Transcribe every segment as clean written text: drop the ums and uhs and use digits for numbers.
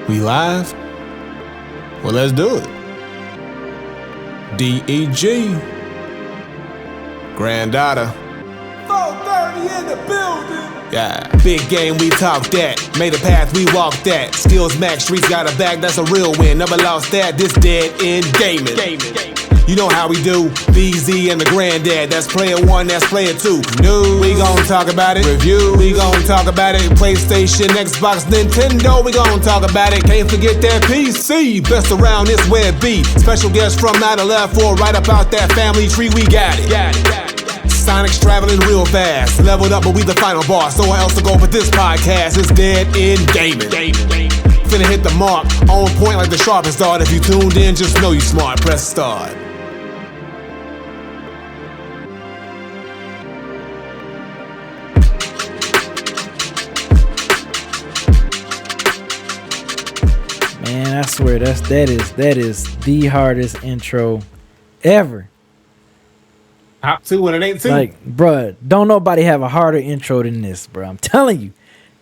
We live? Well, let's do it. DEG. Granddaughter. 430 in the building. Yeah. Big game, we talk that. Made a path, we walk that. Skills max, streets got a bag, that's a real win. Never lost that, this dead end gaming. You know how we do. BZ and the granddad. That's player one, that's player two. New, we gon' talk about it. Review, we gon' talk about it. PlayStation, Xbox, Nintendo, we gon' talk about it. Can't forget that PC. Best around this web B. Special guest from 9/11 right up out that family tree. We got it. Sonic's traveling real fast. Leveled up, but we the final boss. So else to go with this podcast. It's dead end gaming. Finna hit the mark. On point like the sharpest dart. If you tuned in, just know you smart. Press start. Man, I swear that is the hardest intro ever. Top two and it ain't two. Like, bruh, don't nobody have a harder intro than this, bruh. I'm telling you.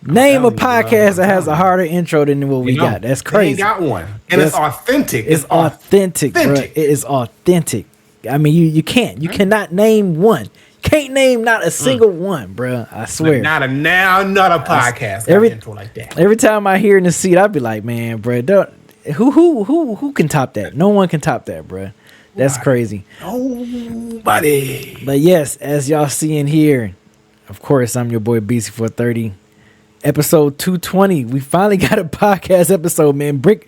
Name a podcast that has a harder intro than what we got. That's crazy. They ain't got one. And it's authentic. It's authentic, bruh. It is authentic. I mean, you cannot name one. Can't name not a single one, bruh. I swear. Not a podcast. Intro like that. Every time I hear in the seat, I'd be like, man, bruh, who can top that? No one can top that, bruh. That's crazy. Nobody. But yes, as y'all see in here, of course, I'm your boy BC430. Episode 220. We finally got a podcast episode, man. Brick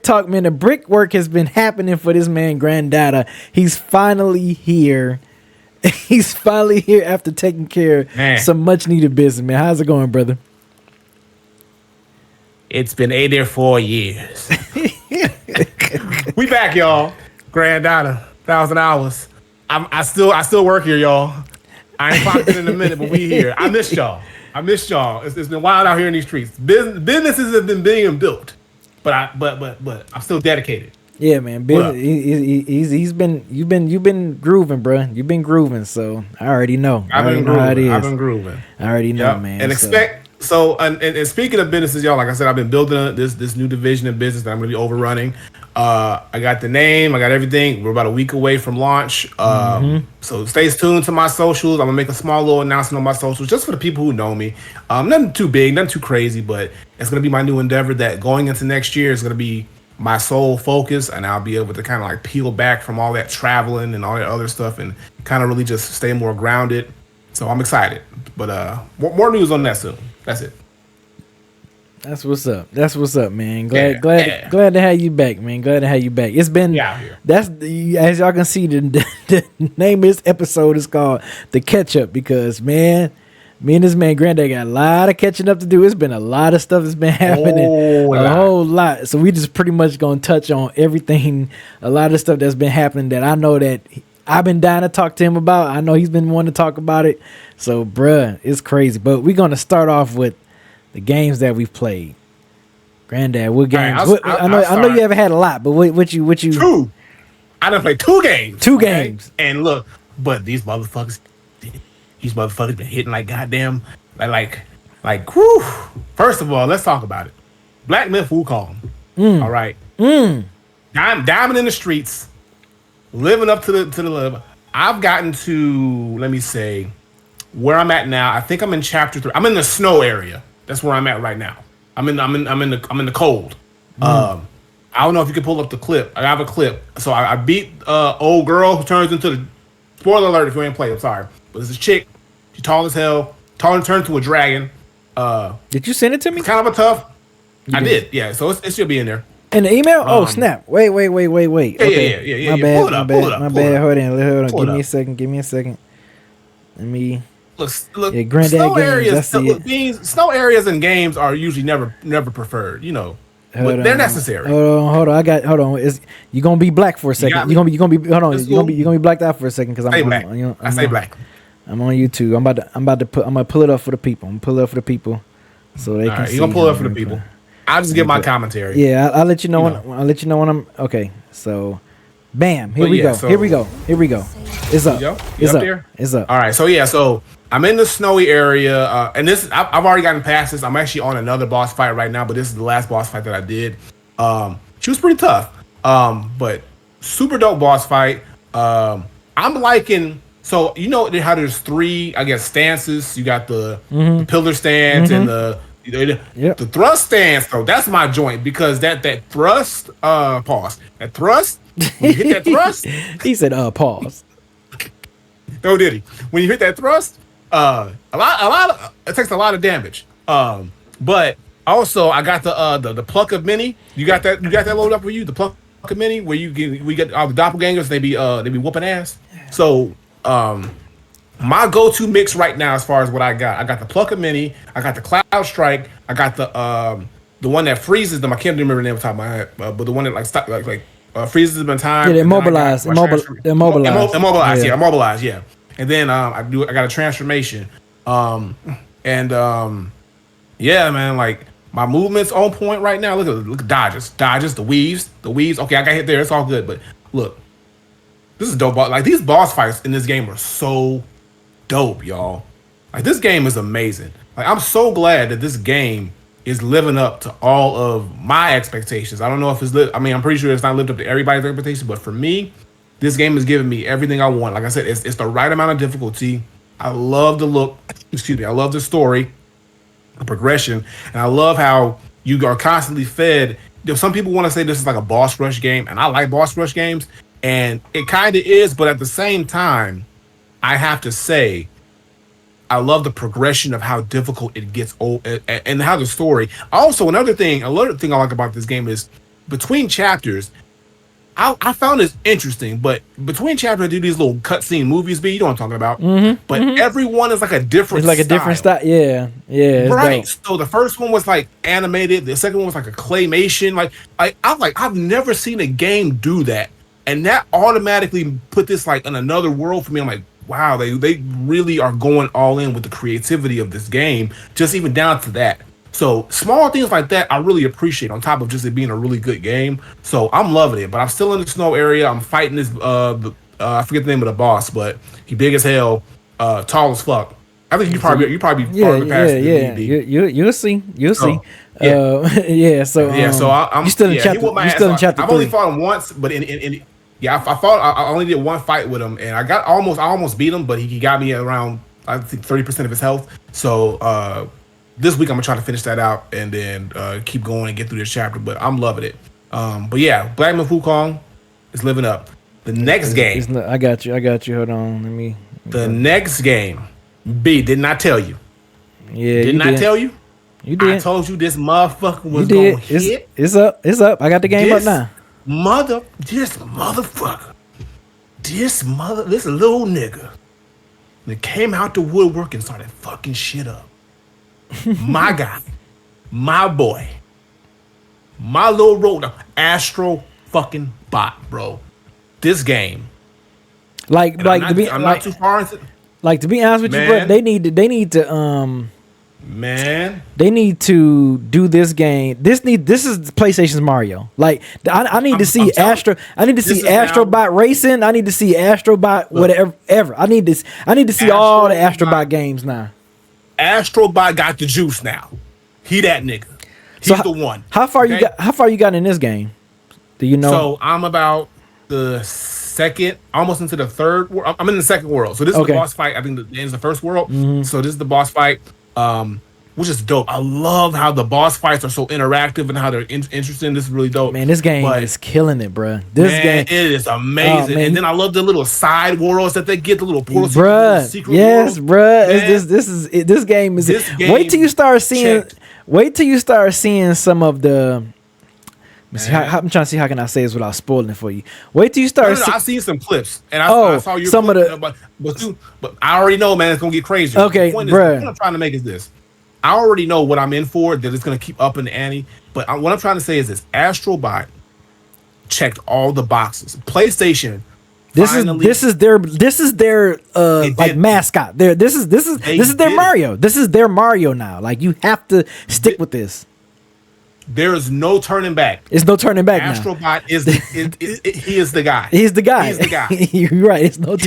talk, man. The brickwork has been happening for this man, Granddaughter. He's finally here. He's finally here after taking care of some much needed business, man. How's it going, brother? It's been 84 years. We back, y'all. Granddaughter, 1,000 hours. I still work here, y'all. I ain't popped in a minute, but we here. I missed y'all. It's been wild out here in these streets. Businesses have been being built, but I'm still dedicated. Yeah, man. You've been grooving, bro. You've been grooving, so I already know. I've been grooving. I already know, man. And and speaking of businesses, y'all, like I said, I've been building this new division of business that I'm really overrunning. I got the name, I got everything. We're about a week away from launch. So stay tuned to my socials. I'm gonna make a small little announcement on my socials just for the people who know me. Nothing too big, nothing too crazy, but it's gonna be my new endeavor that going into next year is gonna be my sole focus, and I'll be able to kind of like peel back from all that traveling and all that other stuff and kind of really just stay more grounded. So I'm excited, but more news on that soon. That's it. That's what's up, man. Glad to have you back, man. Glad to have you back. It's been as y'all can see, the name of this episode is called The Catch Up because, man, me and this man Granddad got a lot of catching up to do. It's been a lot of stuff that's been happening, a whole lot. So we just pretty much gonna touch on everything, a lot of stuff that's been happening that I know that I've been dying to talk to him about. I know he's been wanting to talk about it. So, bruh, it's crazy. But we're gonna start off with the games that we've played. Granddad, what games? I know you haven't had a lot, but what you? Two. I done played 2 games. 2 games. And look, but these motherfuckers been hitting like goddamn, like, whew. First of all, let's talk about it. Black Myth Wukong. All right. Diamond in the streets, living up to the live. I've gotten to, let me say, where I'm at now. I think I'm in chapter 3. I'm in the snow area. That's where I'm at right now. I'm in the cold. I don't know if you can pull up the clip. I have a clip. So I beat old girl who turns into the, spoiler alert if you ain't played, I'm sorry. But it's a chick. She's tall as hell. Turned into a dragon. Did you send it to me? Kind of a tough. I did. Yeah. So it should be in there. In the email? Oh snap! Wait. Yeah, okay. Yeah. My Pull it up. bad. Hold on. Give me a second. Let me. Look. Yeah, Granddad games. Snow areas and games are usually never preferred. You know, but they're necessary. Hold on. Hold on. You gonna be black for a second? You gonna be. Hold on. You gonna be blacked out for a second because I say black. I'm on YouTube. I'm gonna pull it up for the people. I'm gonna pull it up for the people so they can see. You gonna pull it up for the people? I'll just give my commentary. Yeah, I'll let you know I'll let you know when I'm okay. So, bam. Here we go. Here we go. It's up. It's up. All right. So I'm in the snowy area, and I've already gotten past this. I'm actually on another boss fight right now, but this is the last boss fight that I did. She was pretty tough, but super dope boss fight. I'm liking. So you know how there's 3, I guess, stances. You got the pillar stance and the thrust stance. So that's my joint because that thrust pause. That thrust when you hit that thrust. He said pause. No, did he? When you hit that thrust, a lot of it takes a lot of damage. But also I got the pluck of many. You got that loaded up for you? The pluck of many where we get all the doppelgangers. They be whooping ass. So my go-to mix right now, as far as what I got the Pluck of Mini, I got the Cloud Strike, I got the one that freezes them. I can't remember the name off the top of my head, but the one that freezes them in time. Yeah, immobilize. Immobilize. Yeah, immobilize. Yeah, and then I got a transformation. Yeah, man, like my movement's on point right now. Look at dodges, the weaves. Okay, I got hit there. It's all good, but look. This is dope. Like these boss fights in this game are so dope, y'all. Like this game is amazing. Like I'm so glad that this game is living up to all of my expectations. I don't know if I'm pretty sure it's not lived up to everybody's expectations, but for me, this game is giving me everything I want. Like I said, it's the right amount of difficulty. I love the look. Excuse me. I love the story, the progression, and I love how you are constantly fed. Some people want to say this is like a boss rush game, and I like boss rush games. And it kind of is, but at the same time, I have to say, I love the progression of how difficult it gets and how the story. Also, another thing I like about this game is between chapters, I found this interesting, but between chapters, I do these little cutscene movies, you know what I'm talking about. But everyone is like a different It's like style. A different style. Yeah. Right. Dope. So the first one was like animated. The second one was like a claymation. I've never seen a game do that. And that automatically put this like in another world for me. I'm like, wow, they really are going all in with the creativity of this game, just even down to that. So small things like that I really appreciate on top of just it being a really good game. So I'm loving it. But I'm still in the snow area. I'm fighting this I forget the name of the boss, but he big as hell, tall as fuck. I think you probably farther past You'll see. So So I'm you still in chapter. You still in chapter 3. I've only fought him once, but I only did one fight with him, and I almost beat him, but he got me around I think 30% of his health. So this week I'm gonna try to finish that out and then keep going and get through this chapter. But I'm loving it. But yeah, Black Myth Wukong is living up. The next game. I got you. Hold on. The next game. B, didn't I tell you? Yeah. Didn't I tell you? You did. I told you this motherfucker was gonna hit. It's up. I got the game up now. This little nigga that came out the woodwork and started fucking shit up. My guy, my boy, my little road, Astro fucking Bot, bro. This game. I'm not too far into. Like, to be honest with you, bro, they need to they need to do this game. This is PlayStation's Mario. Like, I need to see Astro. I need to see Astrobot Racing. I need to see Astrobot whatever. I need to see all the Astrobot games now. Astrobot got the juice now. He that nigga. He's the one. How far you got in this game? Do you know? So I'm about the second, almost into the third world. I'm in the second world. So this is the boss fight. I think the end is the first world. So this is the boss fight. Which is dope. I love how the boss fights are so interactive and how they're interesting. This is really dope. Man, this game is killing it, bro. It is amazing. And then I love the little side worlds that they get, the little portals. Secret yes, bro. This game is. Wait till you start seeing some of the. I'm trying to see how can I say this without spoiling it for you. Wait till you start. I've seen some clips, and I saw your some clip, of the. But I already know, man, it's gonna get crazy. Okay, bro. What I'm trying to make is this. I already know what I'm in for. That it's gonna keep up in the ante. But what I'm trying to say is this: Astrobot checked all the boxes. PlayStation. This is their like mascot. This is their Mario. This is their Mario now. Like, you have to stick with this. There is no turning back. It's no turning back. Astrobot is he is the guy. He's the guy. He's the guy. You're right. It's no. He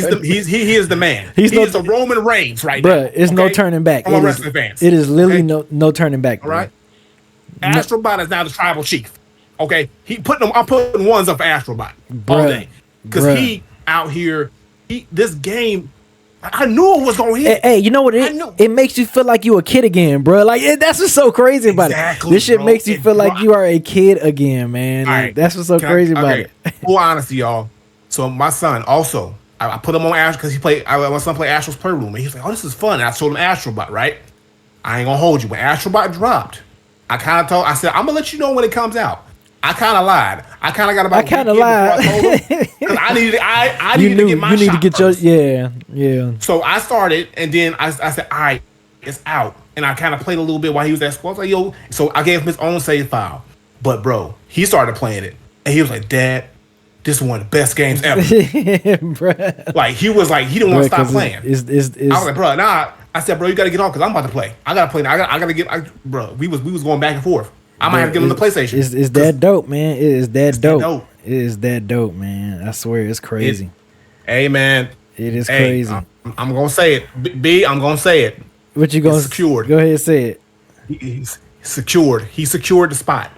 is the man. He is the Roman Reigns right now. Bruh, it's no turning back. From a wrestling fans. It is literally no turning back. All right. Astrobot is now the tribal chief. Okay, I'm putting ones up for Astrobot all day because he out here. This game. I knew it was gonna hit. Hey, you know what? It makes you feel like you a kid again, bro. Like that's what's so crazy about it. This shit makes you feel like you are a kid again, man. Right. That's what's so crazy about it. Full honesty, y'all. So my son also, I put him on Astro because he played. My son played Astro's Playroom, and he was like, "Oh, this is fun." And I told him Astrobot, right? I ain't gonna hold you. When Astrobot dropped, I said, "I'm gonna let you know when it comes out." I kind of lied. I kind of got about. I kind of lied. I needed to get my shot. You need to get first. Yeah. So I started, and then I said, "All right, it's out." And I kind of played a little bit while he was at school. I was like, "Yo," so I gave him his own save file. But bro, he started playing it, and he was like, "Dad, this is one of the best games ever." Like he was like, he didn't want to stop playing. I was like, "Bro, nah." I said, "Bro, you got to get on because I'm about to play. I got to play. I got to get." Bro, we was going back and forth. I might have to give him the PlayStation. It's that dope, man. It is that dope. It is that dope, man. I swear, it's crazy. Hey, man. It is crazy. I'm gonna say it. B, I'm gonna say it. What you gonna? Secured. Go ahead and say it. He's secured. He secured the spot.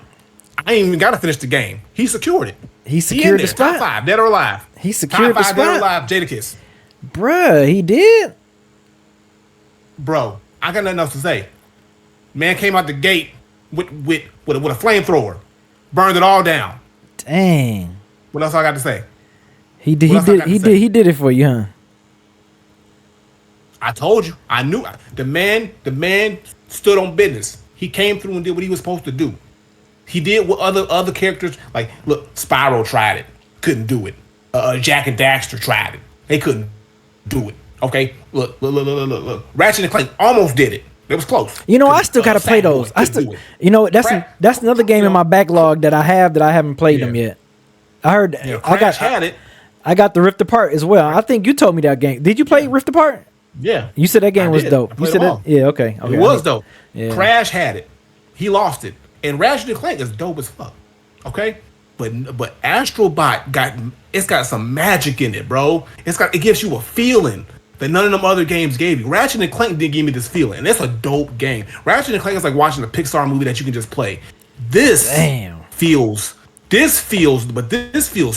I ain't even got to finish the game. He secured it. He secured the spot. Top 5, dead or alive. He secured the spot. Dead or alive. Jadakiss. Bruh, he did. Bro, I got nothing else to say. Man came out the gate with a flamethrower, burned it all down. Dang. What else I got to say? He did it for you, huh? I told you. I knew the man stood on business. He came through and did what he was supposed to do. He did what other characters like. Look, Spyro tried it, couldn't do it. Jack and Daxter tried it, they couldn't do it. Okay, look. Ratchet and Clank almost did it. It was close. You know, I still gotta play those. That's another game in my backlog that I haven't played them yet. I heard. I got the Rift Apart as well. I think you told me that game. Did you play Rift Apart? Yeah. You said that game was dope. You said that? Yeah. Okay. It was dope. Yeah. Crash had it. He lost it. And Ratchet and Clank is dope as fuck. Okay. But Astrobot got some magic in it, bro. It gives you a feeling that none of them other games gave you. Ratchet and Clank didn't give me this feeling. And it's a dope game. Ratchet and Clank is like watching a Pixar movie that you can just play. This feels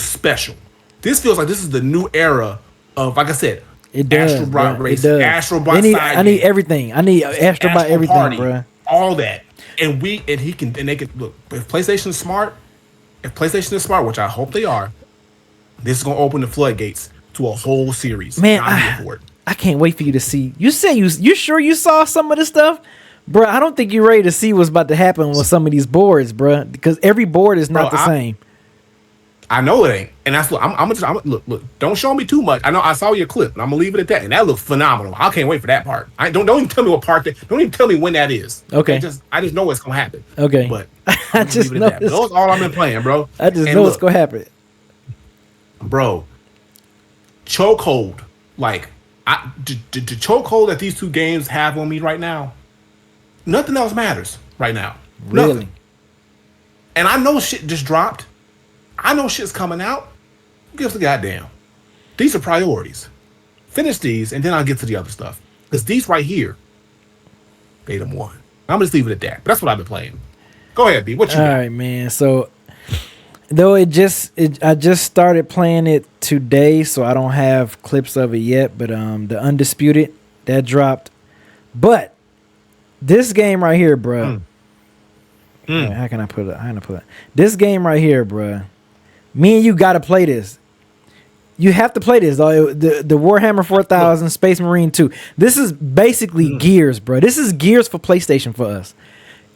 special. This feels like this is the new era of, like I said, it does, Astrobot Racing, Astrobot I need everything. I need Astrobot everything, Party, bro. All that. And they can look, if PlayStation is smart, which I hope they are, this is gonna open the floodgates to a whole series. Man, I can't wait for you to see. You say you sure you saw some of this stuff? Bro, I don't think you're ready to see what's about to happen with some of these boards, bro. Because every board is not the same. I know it ain't, and that's what I'm look. Don't show me too much. I know I saw your clip, and I'm gonna leave it at that. And that looks phenomenal. I can't wait for that part. Don't even tell me what part. Don't even tell me when that is. Okay. I just know it's gonna happen. Okay. But I just know that's all I've been playing, bro. I just know it's gonna happen, bro. Chokehold, like the chokehold that these two games have on me right now. Nothing else matters right now. Really? Nothing. And I know shit just dropped. I know shit's coming out. Who gives a goddamn? These are priorities. Finish these, and then I'll get to the other stuff. Because these right here, they them one. I'm gonna just leave it at that. But that's what I've been playing. Go ahead, B. What you got? All right, man. So, though I just started playing it today, so I don't have clips of it yet. But the Undisputed that dropped. But this game right here, bro. How can I put it? This game right here, bro. Me and you got to play this. You have to play this. The Warhammer 4000 Space Marine 2. This is basically Gears, bro. This is Gears for PlayStation for us.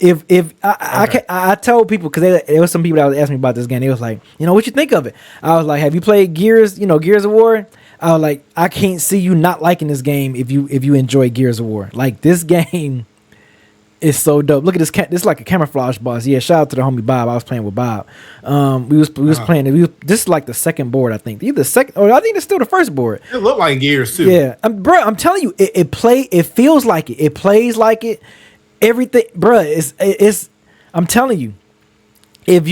I told people, because there was some people that was asking me about this game. They was like, what you think of it? I was like, have you played Gears? Gears of War. I was like, I can't see you not liking this game if you enjoy Gears of War. Like, this game is so dope. Look at this. This is like a camouflage boss. Yeah, shout out to the homie Bob. I was playing with Bob. We was playing. This is like the second board, I think. Either second, or I think it's still the first board. It looked like Gears too. Yeah, bro. I'm telling you, it feels like it. It plays like it. Everything, bro. It's. I'm telling you, if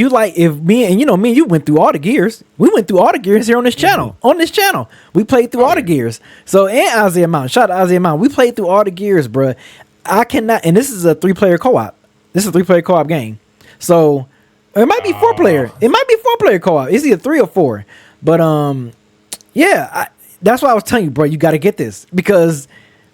me and you went through all the gears. We went through all the gears here on this channel. Mm-hmm. On this channel, we played through all the gears. So, and Isaiah Mountain, shout out to Isaiah Mountain. We played through all the gears, bro. I cannot, and this is a 3-player co-op. This is a 3-player co-op game. So it might be 4-player. It might be 4-player co-op. It's either 3 or 4. But that's why I was telling you, bro. You got to get this because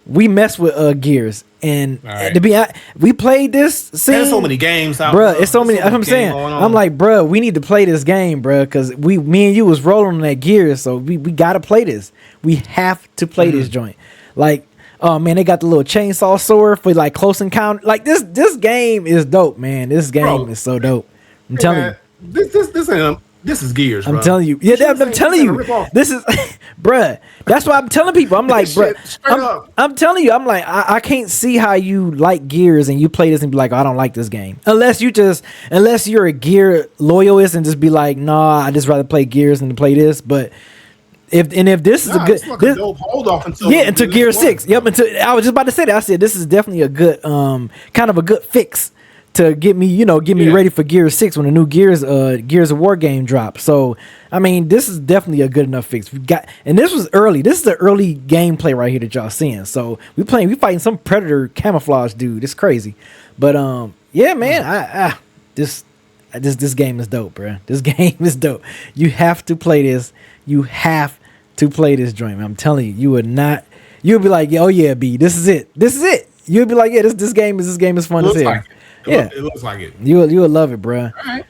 we mess with gears. And right. We played this. There's so many games out, bro. It's so many. That's what I'm saying. I'm like, bro, we need to play this game, bro, because me and you was rolling on that gear, so we got to play this. We have to play this joint. Like, oh man, they got the little chainsaw sword for like close encounter. Like this game is dope, man. This game is so dope. I'm telling you. This is gears, bro. I'm telling you. Yeah, I'm telling you. This is, bruh. That's why I'm telling people. I'm like, bruh. I'm telling you. I'm like, I can't see how you like gears and you play this and be like, oh, I don't like this game. Unless you're a gear loyalist and just be like, nah, I just rather play gears than to play this. But if this is a good, dope hold off until Gear 6. Yep. I was just about to say that. I said this is definitely a good, kind of a good fix to get me ready for Gear 6 when the new Gears of War game drops. So, I mean, this is definitely a good enough fix. And this was early. This is the early gameplay right here that y'all seeing. So, we fighting some Predator camouflage dude. It's crazy. But yeah, man, this game is dope, bro. This game is dope. You have to play this. You have to play this joint, man. I'm telling you, you would not. You'll be like, oh yeah, B, this is it. This is it. You'll be like, yeah, this game is fun as hell. It looks like it. You will love it, bro. All right.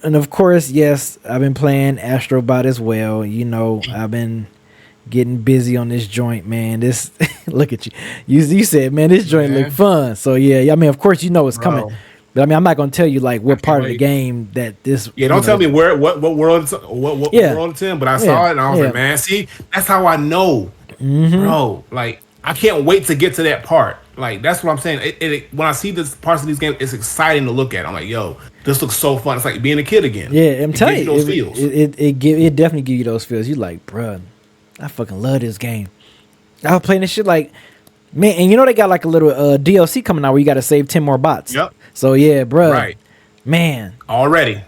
And of course, yes, I've been playing Astrobot as well. You know, I've been getting busy on this joint, man. This look at you. You said, man, this joint look fun. So yeah, I mean, of course, you know it's coming. But I mean, I'm not gonna tell you like what part of the game that this. Yeah, don't tell me what world it's in. But I saw it and I was like, man, see, that's how I know, bro. Like, I can't wait to get to that part. Like, that's what I'm saying. When I see this parts of these games, it's exciting to look at. I'm like, yo, this looks so fun. It's like being a kid again. Yeah, I'm telling you, those feels. It definitely give you those feels. You like, bruh, I fucking love this game. I was playing this shit like, man, and you know they got like a little DLC coming out where you got to save 10 more bots. Yep. So yeah, bruh. Right. Man. Already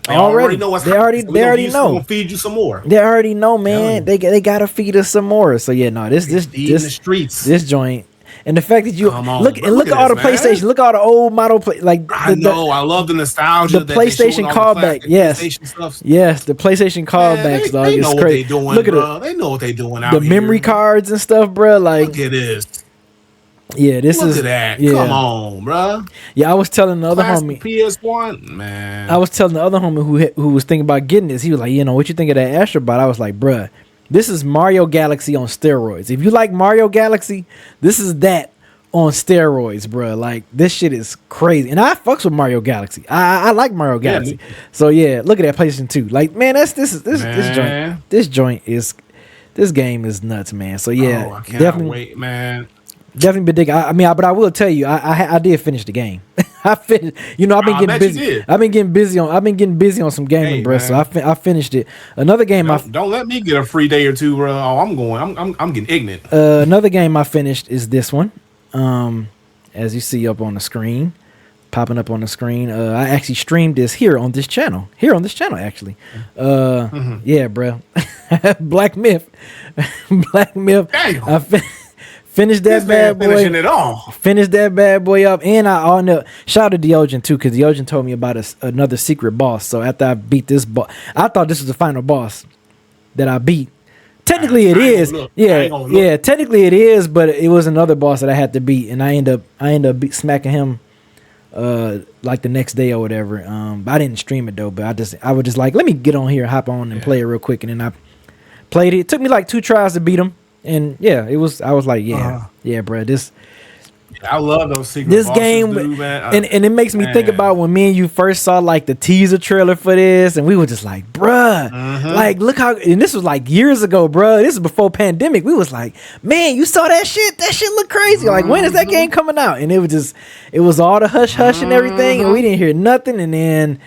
know what's happening. They already know. We're gonna feed you some more. They already know, man. They gotta feed us some more. So yeah, no, this in the streets. This joint. And the fact that you look at all the PlayStation, look at all the old model I love the nostalgia. The PlayStation callback, yes, the PlayStation callbacks, dog. They know it's what crazy. they doing, look at bro. They know what they doing out the memory cards and stuff, bro. Like, look at this. Yeah, look at that. Yeah. Come on, bro. Yeah, I was telling the other homie. PS1, man. I was telling the other homie who was thinking about getting this. He was like, what you think of that Astrobot? I was like, bruh, this is Mario Galaxy on steroids. If you like Mario Galaxy, this is that on steroids, bruh. Like, this shit is crazy. And I fucks with Mario Galaxy. I like Mario Galaxy. So yeah, look at that PlayStation 2. Like, man, this joint is, this game is nuts, man. So yeah, I cannot wait, man. Definitely been digging. But I will tell you, I did finish the game. I finished. I've been getting busy. I've been getting busy on some gaming, bro. So I finished it. Another game. Don't let me get a free day or two, bro. Oh, I'm getting ignorant. Another game I finished is this one. As you see up on the screen, popping up on the screen. I actually streamed this here on this channel. Actually. Yeah, bro. Black Myth. Damn. Finished that bad boy. Finishing it all. Finished that bad boy up, and shout out to Deogen too, because Deogen told me about another secret boss. So after I beat this boss, I thought this was the final boss that I beat. Technically, it is. Yeah. Technically, it is, but it was another boss that I had to beat, and I end up smacking him, like the next day or whatever. I didn't stream it though, but I was just like, let me get on here, hop on, and play it real quick, and then I played it. It took me like 2 tries to beat him. And yeah, I was like, bro, I love those secret this game, dude, man. And it makes me think about when me and you first saw like the teaser trailer for this, and we were just like, bruh, like look how, and this was like years ago, bruh. This is before pandemic. We was like, man, you saw that shit? That shit look crazy. Like, when is that game coming out? And it was all the hush and everything, and we didn't hear nothing. And then,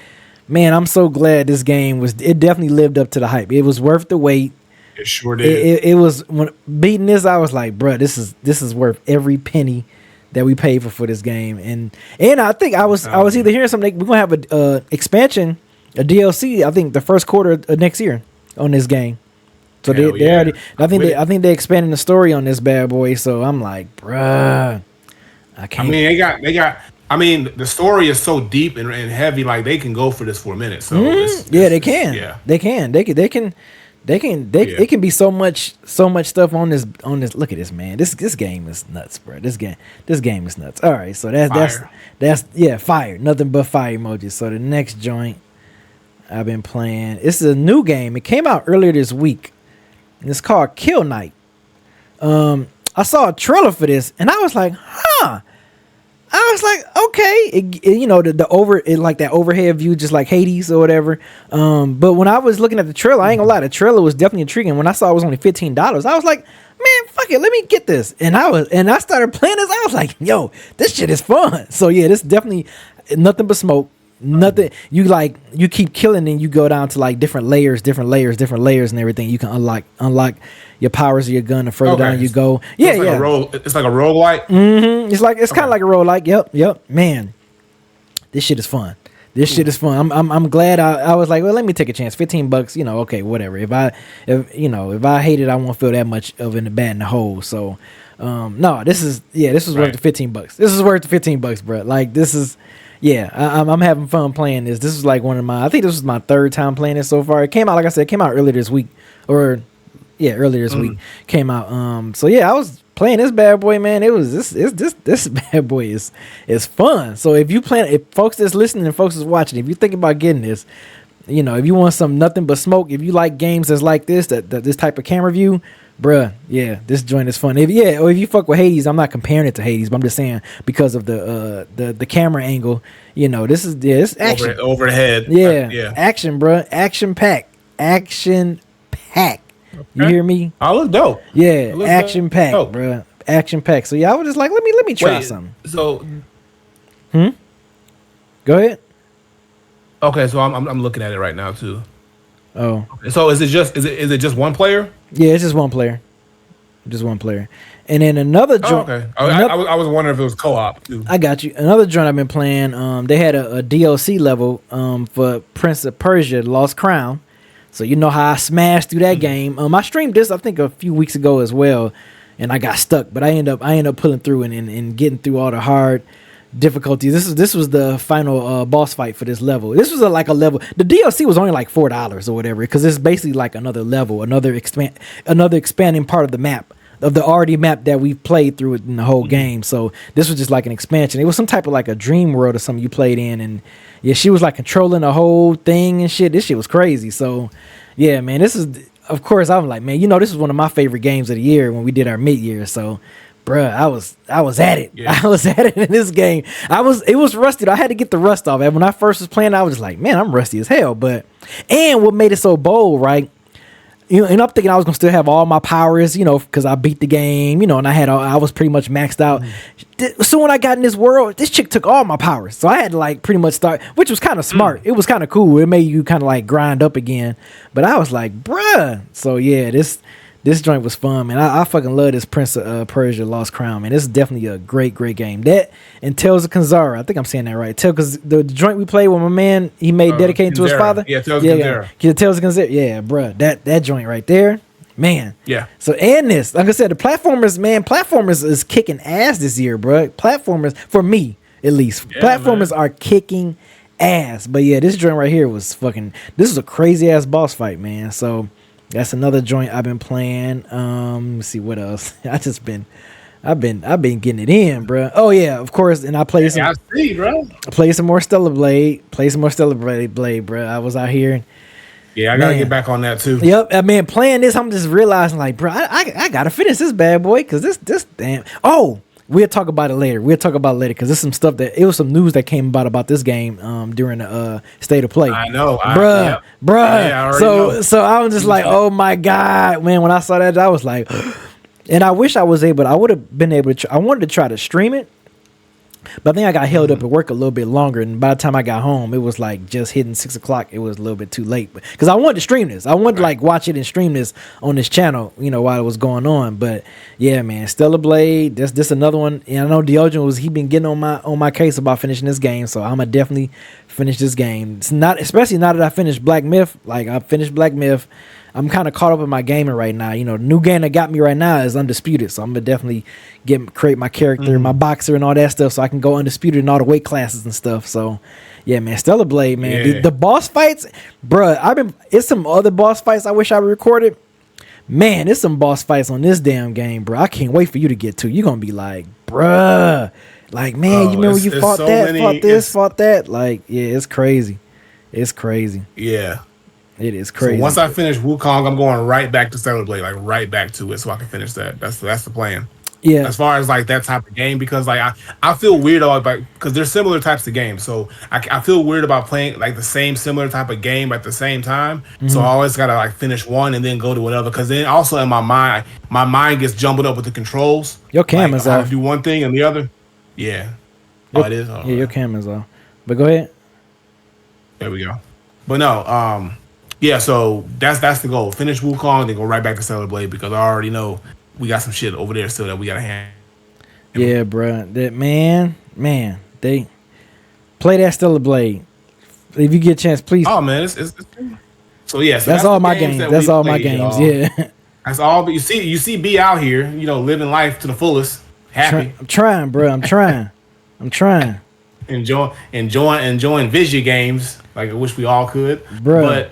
man, I'm so glad this game it definitely lived up to the hype. It was worth the wait. It sure did. It was, when beating this, I was like, bruh, this is worth every penny that we paid for this game. And I think I was either hearing something, we're gonna have a expansion, a DLC. I think the first quarter of next year on this game. So they already. I think they expanding the story on this bad boy. So I'm like, bruh, I can't. I mean, they got. I mean, the story is so deep and heavy. Like they can go for this for a minute. So they can. Yeah, they can. It can be so much stuff on this. Look at this, man. This game is nuts, bro. This game is nuts. All right, so that's fire. Nothing but fire emojis. So the next joint I've been playing. This is a new game. It came out earlier this week, and it's called Kill Knight. I saw a trailer for this, and I was like, huh. I was like, okay, like that overhead view, just like Hades or whatever. But when I was looking at the trailer, I ain't gonna lie, the trailer was definitely intriguing. When I saw it was only $15, I was like, man, fuck it, let me get this. And I started playing this. I was like, yo, this shit is fun. So yeah, this definitely nothing but smoke. Nothing. You keep killing and you go down to like different layers and everything. You can unlock your powers of your gun. The further down you go, it's like a roguelike. Mm-hmm. It's kind of like a roguelike. Yep. Man, this shit is fun. I'm glad I was like, well, let me take a chance. $15, okay, whatever. If I hate it, I won't feel that much of in the bad in the hole. So, no, this was worth the $15. This is worth the $15, bro. Like this is. Yeah, I'm having fun playing this. This is like I think this was my third time playing this so far. It came out, like I said, earlier this week. Week came out. So yeah, I was playing this bad boy, man. It was this bad boy is fun. So if folks that's listening and folks that's watching, if you think about getting this, if you want some nothing but smoke, if you like games that's like this, that this type of camera view, bruh, yeah, this joint is fun. If you fuck with Hades, I'm not comparing it to Hades, but I'm just saying because of the camera angle, this is it's action overhead. Yeah, action, bruh, action pack. Okay. You hear me? I look dope. Yeah, action pack, bruh, action pack. So yeah, I was just like, let me try something. So, go ahead. Okay, so I'm looking at it right now too. Oh, okay. So is it just one player? Yeah, it's just one player. And then another joint. Okay. I was wondering if it was co-op too. I got you. Another joint I've been playing. They had a DLC level for Prince of Persia: Lost Crown. So you know how I smashed through that game. I streamed this I think a few weeks ago as well, and I got stuck. But I end up pulling through and getting through all the hard difficulties. This was the final boss fight for this level. This was like a level. The DLC was only like $4 or whatever, because it's basically like another level, another expanding part of the map, of the already map that we've played through it in the whole game. So this was just like an expansion. It was some type of like a dream world or something you played in, and yeah, she was like controlling the whole thing and shit. This shit was crazy. So yeah, man, this is, of course, I'm like, man, this is one of my favorite games of the year when we did our mid-year. So bruh, I was at it. Yeah. I was at it in this game. It was rusty. I had to get the rust off. And when I first was playing, I was just like, man, I'm rusty as hell. And what made it so bold, right? And I'm thinking I was gonna still have all my powers, because I beat the game, and I was pretty much maxed out. So when I got in this world, this chick took all my powers. So I had to like pretty much start, which was kind of smart. It was kind of cool. It made you kind of like grind up again. But I was like, bruh. So yeah, this joint was fun, man. I fucking love this Prince of Persia: Lost Crown, man. This is definitely a great game. That and Tales of Kenzara. I think I'm saying that right. Because the joint we played with my man, he made dedicated to his father. Yeah, Tales of Kenzara. Yeah, Tales of Kenzara. Yeah, bruh. That joint right there, man. Yeah. So and this, like I said, the platformers is kicking ass this year, bruh. Platformers, for me at least, platformers are kicking ass. But yeah, this joint right here was fucking. This is a crazy ass boss fight, man. So that's another joint I've been playing. Let's see what else. I've been getting it in, bro. Oh yeah, of course. And I played some. I see, bro. I played some more Stellar Blade. Bro. I was out here. Yeah, I gotta get back on that too. Yep, I mean, playing this, I'm just realizing, like, bro, I gotta finish this bad boy, because this damn. Oh, we'll talk about it later. Because there's some stuff it was some news that came about this game during the state of play. I know, bruh. Yeah, so I was just like, oh my god, man. When I saw that, I was like, and I wish I was able. I would have been able to. I wanted to try to stream it, But I think I got held up at work a little bit longer, and by the time I got home, it was like just hitting 6 o'clock. It was a little bit too late, because I wanted to stream this. I wanted to like watch it and stream this on this channel, while it was going on. But yeah, man, Stellar Blade. This another one. And I know Diogen he been getting on my case about finishing this game, so I'm gonna definitely finish this game. It's not, especially now that I finished Black Myth. Like I finished Black Myth. I'm kind of caught up in my gaming right now. The new game that got me right now is Undisputed. So I'm going to definitely create my character, my boxer and all that stuff, so I can go Undisputed in all the weight classes and stuff. So, yeah, man, Stellar Blade, man. Yeah. The boss fights, bruh, it's some other boss fights I wish I recorded. Man, there's some boss fights on this damn game, bro. I can't wait for you to get to. You're going to be like, bruh. Like, man, you remember you fought that, fought this, fought that? Like, yeah, it's crazy. It's crazy. Yeah. It is crazy. So once I finish Wukong, I'm going right back to Stellar Blade, like right back to it, so I can finish that. That's the plan. Yeah. As far as like that type of game, because like I feel weird about, because they're similar types of games, so I feel weird about playing like the same similar type of game at the same time. Mm-hmm. So I always gotta like finish one and then go to another, because then also in my mind gets jumbled up with the controls. Your camera's like, off. I do one thing and the other. Yeah. It is. Yeah, your camera's off. But go ahead. There we go. But no, yeah, so that's the goal. Finish Wukong, then go right back to Stellar Blade, because I already know we got some shit over there still that we gotta handle. Yeah, bro. That man, they play that Stellar Blade. If you get a chance, please. Oh man, it's so yeah. So that's all my games. That's all my games. Yeah. That's all. But you see B out here, living life to the fullest, happy. I'm trying, bro. I'm trying. Enjoying visual games like I wish we all could, bro. But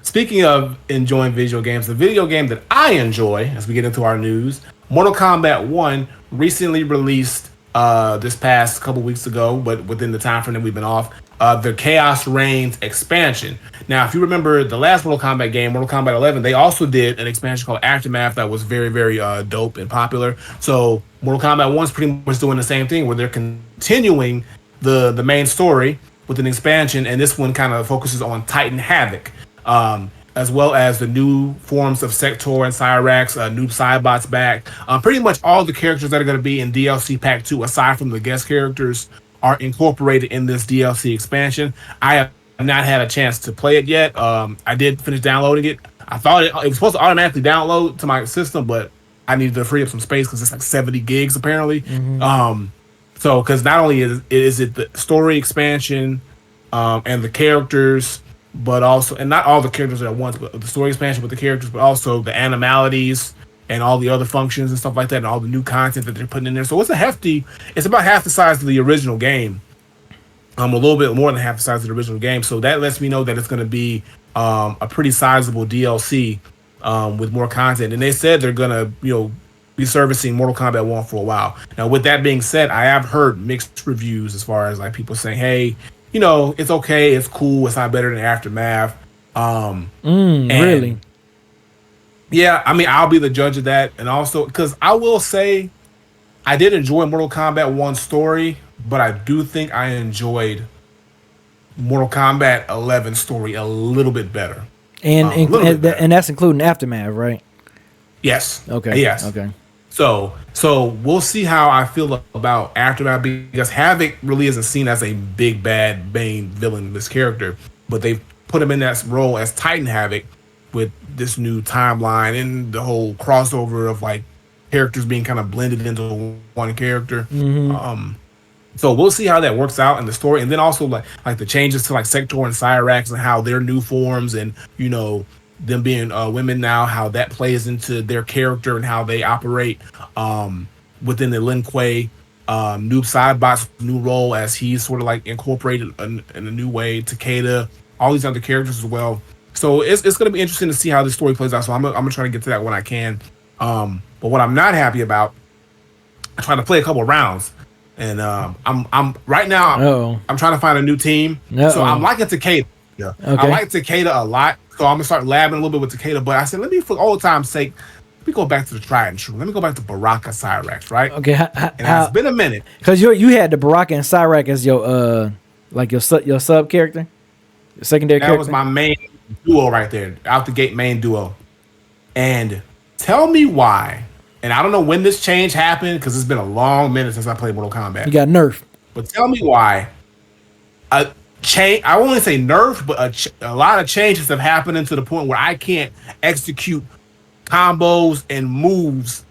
speaking of enjoying visual games, the video game that I enjoy, as we get into our news, Mortal Kombat 1 recently released this past couple weeks ago, but within the time frame that we've been off, the Chaos Reigns expansion. Now, if you remember the last Mortal Kombat game, Mortal Kombat 11, they also did an expansion called Aftermath that was very, very dope and popular. So Mortal Kombat 1 is pretty much doing the same thing, where they're continuing the main story with an expansion, and this one kind of focuses on Titan Havoc. As well as the new forms of Sector and Cyrax, Noob Saibot's back. Pretty much all the characters that are going to be in DLC Pack 2, aside from the guest characters, are incorporated in this DLC expansion. I have not had a chance to play it yet. I did finish downloading it. I thought it was supposed to automatically download to my system, but I needed to free up some space because it's like 70 gigs apparently. Mm-hmm. So, because not only is it the story expansion and the characters, but also, and not all the characters at once, but the story expansion with the characters, but also the animalities and all the other functions and stuff like that, and all the new content that they're putting in there. So it's about half the size of the original game. A little bit more than half the size of the original game. So that lets me know that it's going to be a pretty sizable DLC with more content. And they said they're going to, be servicing Mortal Kombat 1 for a while. Now, with that being said, I have heard mixed reviews as far as like people saying, hey, it's okay, it's cool, it's not better than Aftermath. Really? Yeah, I mean, I'll be the judge of that. And also, because I will say, I did enjoy Mortal Kombat 1's story, but I do think I enjoyed Mortal Kombat 11's story a little bit better. And that's including Aftermath, right? Yes. Okay. Yes. Okay. So we'll see how I feel about Aftermath, because Havoc really isn't seen as a big bad main villain, this character, but they've put him in that role as Titan Havoc with this new timeline and the whole crossover of like characters being kind of blended into one character. Mm-hmm. So we'll see how that works out in the story, and then also like the changes to like Sector and Cyrax and how their new forms and them being women now, how that plays into their character and how they operate within the Lin Kuei, Noob Saibot's new role as he's sort of like incorporated in a new way, Takeda, all these other characters as well. So it's going to be interesting to see how this story plays out. So I'm gonna try to get to that when I can. But what I'm not happy about, I'm trying to play a couple of rounds, and I'm right now. I'm trying to find a new team. So I'm liking Takeda. Yeah, okay. I like Takeda a lot. So I'm gonna start labbing a little bit with Takeda, but I said, let me, for old time's sake, let me go back to the tried and true. Let me go back to Baraka Cyrax, right? Okay, it's been a minute because you had the Baraka and Cyrax as your your sub character, your secondary character. That was my main duo right there, out the gate main duo. And tell me why and I don't know when this change happened because it's been a long minute since I played Mortal Kombat. You got nerfed. But tell me why a change. I won't say nerf, but a lot of changes have happened to the point where I can't execute combos and moves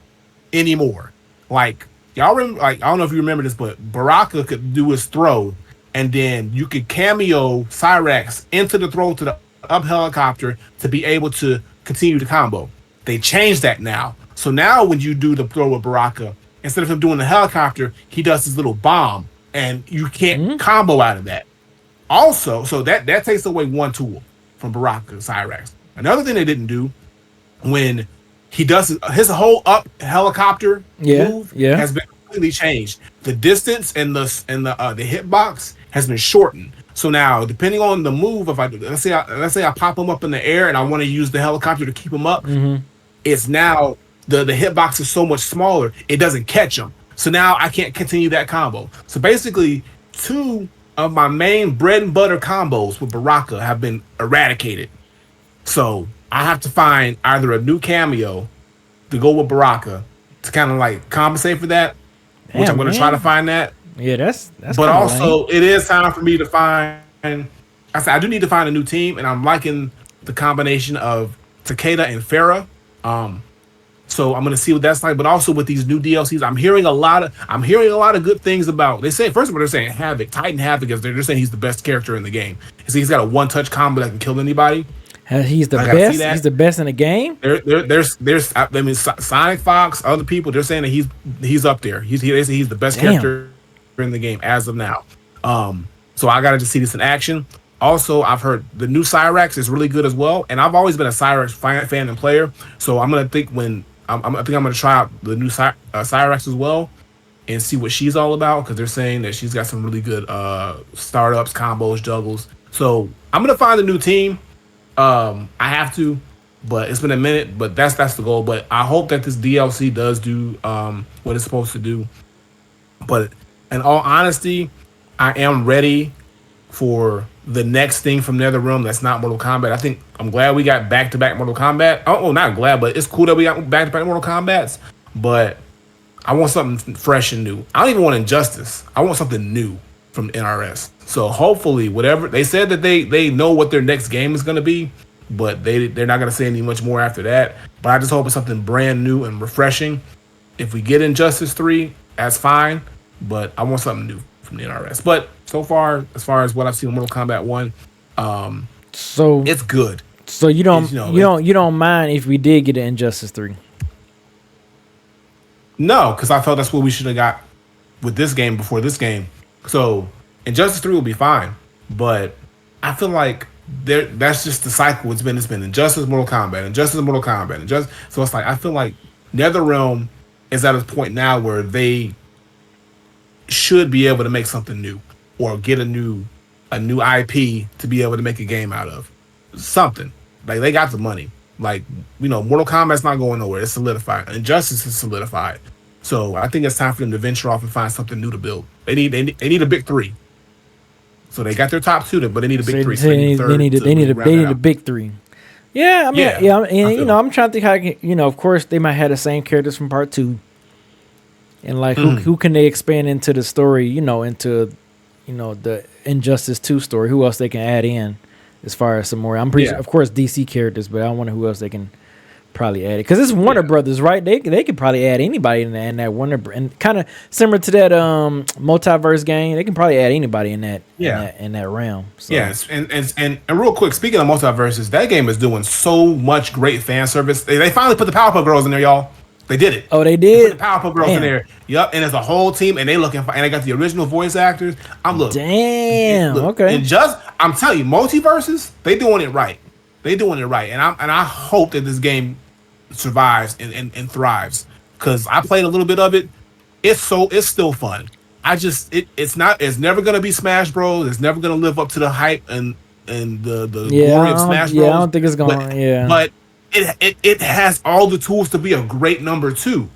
anymore. Like y'all remember? Like I don't know if you remember this, but Baraka could do his throw, and then you could cameo Cyrax into the throw to the up helicopter to be able to continue the combo. They changed that now. So now when you do the throw with Baraka, instead of him doing the helicopter, he does his little bomb, and you can't combo out of that. Also, so that takes away one tool from Baraka Cyrax. Another thing they didn't do when he does his whole up helicopter move has been completely changed. The distance and the hitbox has been shortened. So now, depending on the move, if let's say I pop him up in the air and I want to use the helicopter to keep him up, it's now the hitbox is so much smaller, it doesn't catch him. So now I can't continue that combo. So basically, 2 of my main bread and butter combos with Baraka have been eradicated. So I have to find either a new cameo to go with Baraka to kind of like compensate for that, which I'm going to try to find that. Yeah, that's. But also, it is time for me to find. I do need to find a new team, and I'm liking the combination of Takeda and Farah. So I'm gonna see what that's like. But also with these new DLCs, I'm hearing a lot of good things about. They say first of all, they're saying Havoc, Titan Havoc is they're saying he's the best character in the game. He's got a one-touch combo that can kill anybody. He's the best. He's the best in the game. There's I mean Sonic Fox, other people, they're saying that he's up there. He's the best character in the game as of now. So I gotta just see this in action. Also, I've heard the new Cyrax is really good as well, and I've always been a Cyrax fan and player. So I'm gonna think I'm gonna try out the new Cyrax as well and see what she's all about because they're saying that she's got some really good startups, combos, juggles. So I'm gonna find a new team. I have to, but it's been a minute. But that's the goal. But I hope that this DLC does do what it's supposed to do. But in all honesty, I am ready for the next thing from NetherRealm that's not Mortal Kombat. I'm glad we got back-to-back Mortal Kombat. Oh, not glad, but it's cool that we got back-to-back Mortal Kombats. But I want something fresh and new. I don't even want Injustice. I want something new from NRS. So hopefully, whatever they said that they know what their next game is going to be, but they're not going to say any much more after that. But I just hope it's something brand new and refreshing. If we get Injustice 3, that's fine. But I want something new from the NRS. But so far, as far as what I've seen in Mortal Kombat 1, so it's good. So you don't mind if we did get an Injustice 3? No, because I felt that's what we should have got with this game before this game. So Injustice 3 will be fine, but I feel like that's just the cycle. It's been Injustice, Mortal Kombat, Injustice, Mortal Kombat, Injustice. So it's like I feel like NetherRealm is at a point now where they should be able to make something new or get a new IP to be able to make a game out of. Something. Like they got the money. Like, Mortal Kombat's not going nowhere. It's solidified. Injustice is solidified. So I think it's time for them to venture off and find something new to build. They need a big 3. So they got their top 2, but they need a big 3. So they need a big 3. Yeah, I mean, I'm trying to think how I can, of course they might have the same characters from part 2. And like who can they expand into the story, into the Injustice 2 story? Who else they can add in as far as some more? I'm pretty sure, of course, DC characters, but I wonder who else they can probably add it. Because it's Warner Brothers, right? They could probably add anybody in that Warner, and kind of similar to that multiverse game. They can probably add anybody in that in that realm. So. Yes, and real quick, speaking of multiverses, that game is doing so much great fan service. They finally put the Powerpuff Girls in there, y'all. They did it. Oh, they did? They put the Powerpuff Girls in there. Yep, and it's a whole team, and they got the original voice actors. Okay. And I'm telling you, multiverses, they doing it right. And I hope that this game survives and thrives. Because I played a little bit of it. It's still fun. It's never gonna be Smash Bros. It's never gonna live up to the hype and the glory of Smash Bros. Yeah, I don't think it's going. But it has all the tools to be a great number 2.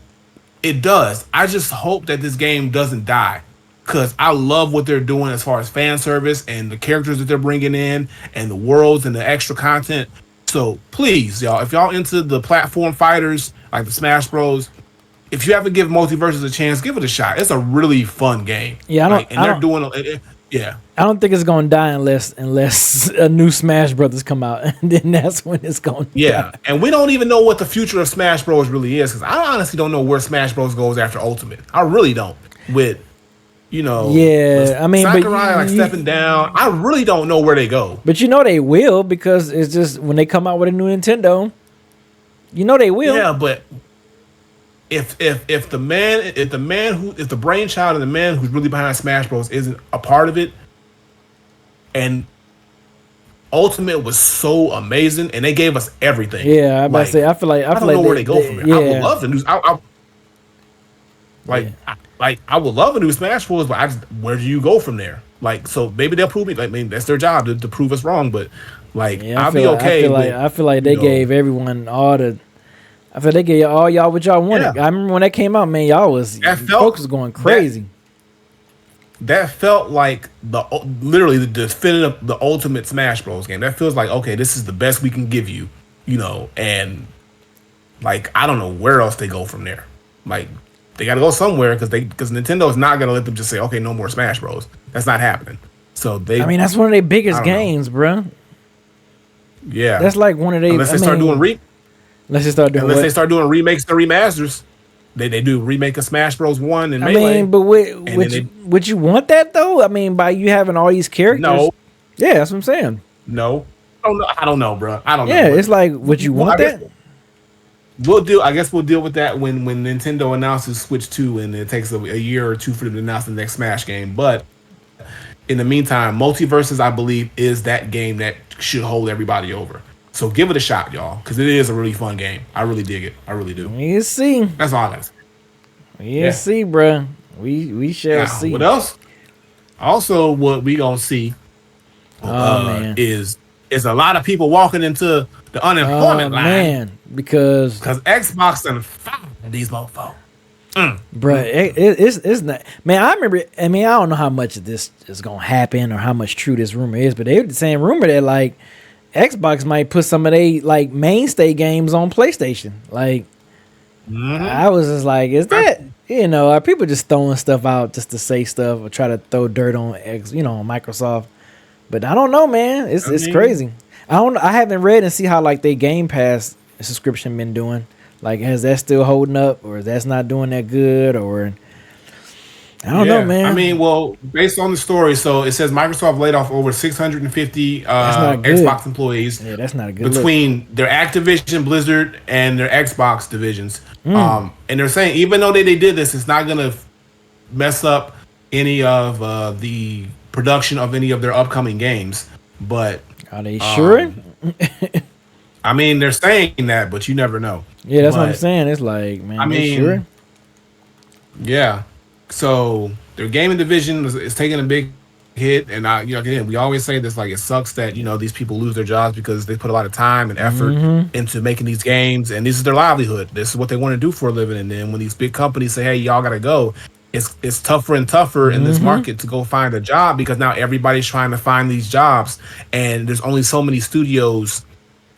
It does. I just hope that this game doesn't die, because I love what they're doing as far as fan service and the characters that they're bringing in and the worlds and the extra content. So please, y'all, if y'all into the platform fighters like the Smash Bros, if you haven't given Multiverses a chance, give it a shot. It's a really fun game. Yeah, I don't think it's gonna die unless a new Smash Brothers come out, and then that's when it's gonna. Yeah, and we don't even know what the future of Smash Bros. Really is, because I honestly don't know where Smash Bros. Goes after Ultimate. I really don't. With I mean, Sakurai stepping down. I really don't know where they go. But they will, because it's just when they come out with a new Nintendo, they will. Yeah, but if the brainchild of the man who's really behind Smash Bros. Isn't a part of it, and Ultimate was so amazing, and they gave us everything. Yeah, I say I feel like I don't know where they go from there. Yeah. I would love the news. I would love a new Smash Bros, but where do you go from there? Like, so maybe they'll prove me. Like, I mean, that's their job to prove us wrong. But I'll be okay. I feel like they gave everyone all the. I feel they gave all y'all what y'all wanted. Yeah. I remember when that came out, man, folks was going crazy. That felt like literally the definitive, the ultimate Smash Bros. Game. That feels like, okay, this is the best we can give you, and like, I don't know where else they go from there. Like, they got to go somewhere, because Nintendo is not going to let them just say, okay, no more Smash Bros. That's not happening. So that's one of their biggest games, bro. Yeah, that's like one of their. Unless they start doing remakes and remasters. They do remake of Smash Bros. 1 and Melee. I mean, but would you want that though? I mean, by you having all these characters? No. Yeah, that's what I'm saying. No. I don't know, bro. I don't know. Yeah, it's like, would you want that? I guess we'll deal with that when Nintendo announces Switch 2, and it takes a year or two for them to announce the next Smash game. But in the meantime, Multiverses, I believe, is that game that should hold everybody over. So give it a shot, y'all, because it is a really fun game. I really dig it. I really do. We'll see. That's all I got. We'll see, bro. We shall see. What else? Also, what we gonna see is a lot of people walking into the unemployment line. Man, because Xbox and these mofos. Bro, it's not. Man, I remember. I mean, I don't know how much of this is gonna happen or how much true this rumor is, but they were the same rumor that like Xbox might put some of they like mainstay games on PlayStation. Like, I was just like, is that are people just throwing stuff out just to say stuff or try to throw dirt on on Microsoft? But I don't know, man. It's crazy. I haven't read and see how like they Game Pass subscription been doing. Like, has that still holding up, or that's not doing that good, or I don't know, man. I mean, well, based on the story, so it says Microsoft laid off over 650 Xbox employees. Yeah, that's not a good between their Activision, Blizzard, and their Xbox divisions. And they're saying even though they did this, it's not gonna mess up any of the production of any of their upcoming games. But are they sure? I mean, they're saying that, but you never know. Yeah, that's what I'm saying. It's like, man, sure? Yeah. So their gaming division is taking a big hit, and again, we always say this, like, it sucks that these people lose their jobs because they put a lot of time and effort into making these games, and this is their livelihood. This is what they want to do for a living. And then when these big companies say, "Hey, y'all gotta go," it's tougher and tougher in this market to go find a job, because now everybody's trying to find these jobs, and there's only so many studios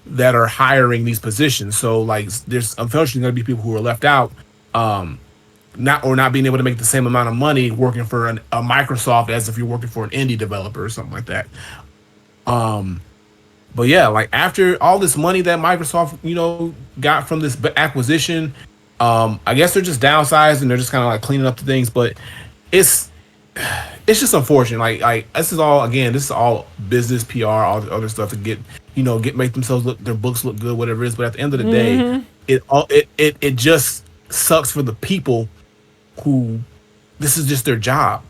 that are hiring these positions. So like, there's unfortunately going to be people who are left out, not being able to make the same amount of money working for a Microsoft as if you're working for an indie developer or something like that. But yeah, like, after all this money that Microsoft got from this acquisition, I guess they're just downsizing. They're just kind of like cleaning up the things, but it's just unfortunate. Like this is all business, PR, all the other stuff to get make themselves their books look good, whatever it is. But at the end of the day, it just sucks for the people who this is just their job,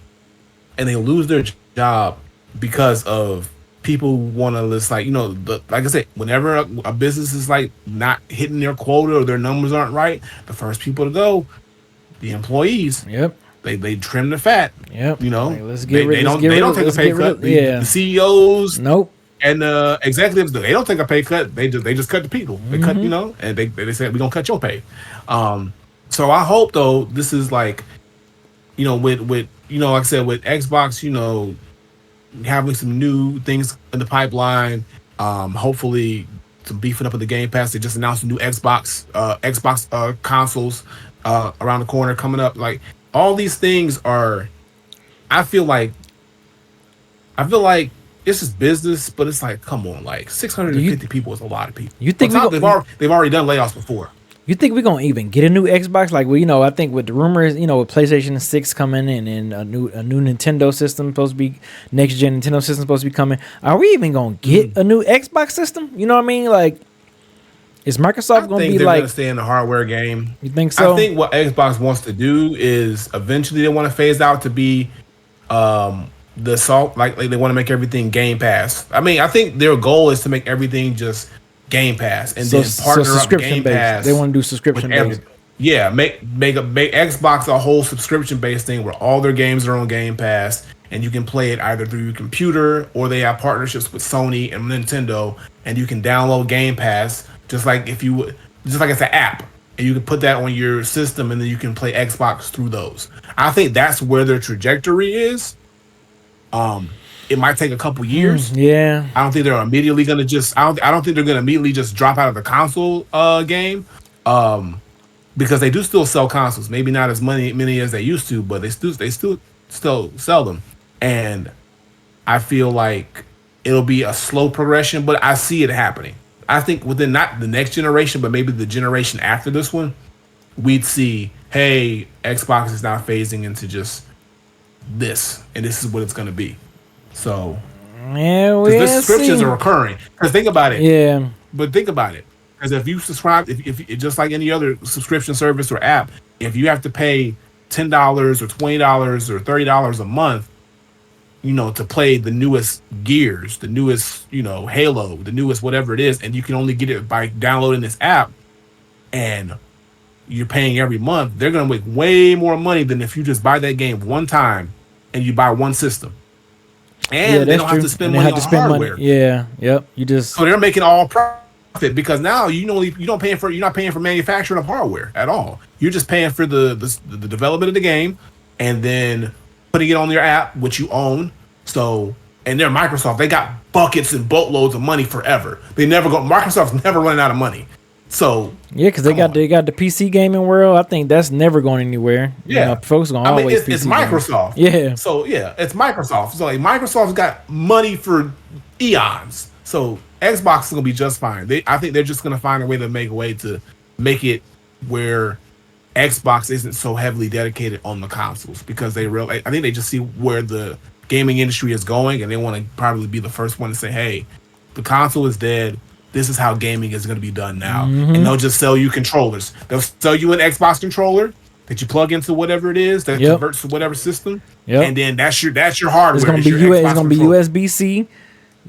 and they lose their job because of people who want to just like like I said, whenever a business is like not hitting their quota or their numbers aren't right, the first people to go, the employees. Yep. They trim the fat. Yep. Like, they don't take a pay cut. The CEOs. Nope. And executives, they don't take a pay cut. They just cut the people. They cut, and they said, we're gonna cut your pay. So I hope though this is like, with like I said, with Xbox, having some new things in the pipeline. Hopefully some beefing up of the Game Pass. They just announced new Xbox consoles. around the corner coming up. Like all these things are, I feel like this is business, but it's like, come on, like 650 people is a lot of people. You think they've already done layoffs before? You think we're gonna even get a new Xbox? Like, well, I think with the rumors, with PlayStation 6 coming in and a new Nintendo system supposed to be next gen Nintendo system supposed to be coming, are we even gonna get a new Xbox system? You know what I mean? Like, is Microsoft gonna be like? Gonna stay in the hardware game. You think so? I think what Xbox wants to do is eventually they want to phase out to be the salt, like they want to make everything Game Pass. I mean, I think their goal is to make everything just Game Pass and then partner up Game Pass. They want to do subscription based. Yeah, make Xbox a whole subscription based thing where all their games are on Game Pass and you can play it either through your computer or they have partnerships with Sony and Nintendo and you can download Game Pass just like it's an app and you can put that on your system and then you can play Xbox through those. I think that's where their trajectory is. It might take a couple years. Yeah, I don't think they're immediately gonna just. I don't think they're gonna immediately just drop out of the console game, because they do still sell consoles. Maybe not as many as they used to, but they still sell them. And I feel like it'll be a slow progression, but I see it happening. I think within not the next generation, but maybe the generation after this one, we'd see, hey, Xbox is now phasing into just this, and this is what it's going to be. So, yeah, the subscriptions are recurring. Because think about it. Yeah. But think about it. Because if you subscribe, if just like any other subscription service or app, if you have to pay $10 or $20 or $30 a month, to play the newest Gears, the newest, Halo, the newest whatever it is, and you can only get it by downloading this app, and you're paying every month, they're going to make way more money than if you just buy that game one time and you buy one system. And they don't have to spend money on hardware. Yeah, yep. So they're making all profit because now you're not paying for manufacturing of hardware at all. You're just paying for the development of the game and then putting it on your app, which you own. So, and they're Microsoft. They got buckets and boatloads of money forever. Microsoft's never running out of money. So yeah, because they got the PC gaming world. I think that's never going anywhere. Yeah, folks are gonna always. It's Microsoft. Yeah. So yeah, it's Microsoft. So like Microsoft's got money for eons. So Xbox is gonna be just fine. I think they're just gonna find a way to make it where Xbox isn't so heavily dedicated on the consoles because I think they just see where the gaming industry is going and they want to probably be the first one to say, hey, the console is dead. This is how gaming is going to be done now. Mm-hmm. And they'll just sell you controllers. They'll sell you an Xbox controller that you plug into whatever it is that converts to whatever system. Yep. And then that's your hardware. It's going to be USB-C,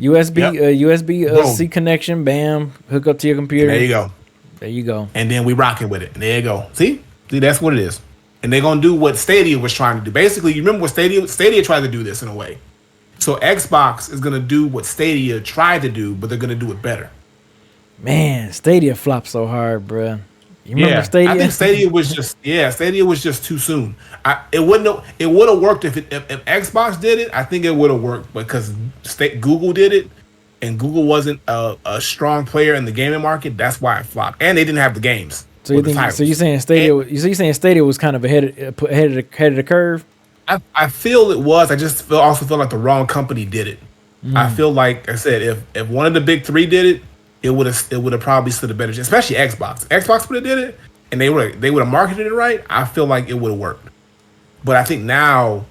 USB-C connection. Bam, hook up to your computer. And there you go. And then we rocking with it. And there you go. See, that's what it is. And they're going to do what Stadia was trying to do. Basically, you remember what Stadia tried to do this in a way. So Xbox is going to do what Stadia tried to do, but they're going to do it better. Man, Stadia flopped so hard, bro. You remember Stadia? I think Stadia was just too soon. It would have worked if Xbox did it. I think it would have worked because Google did it, and Google wasn't a strong player in the gaming market. That's why it flopped, and they didn't have the games. So you're saying Stadia was kind of ahead of the curve? I feel it was. I just also feel like the wrong company did it. I feel like I said if one of the big three did it. It would have probably stood a better chance, especially Xbox. Xbox would have did it, and they would have marketed it right. I feel like it would have worked. But I think now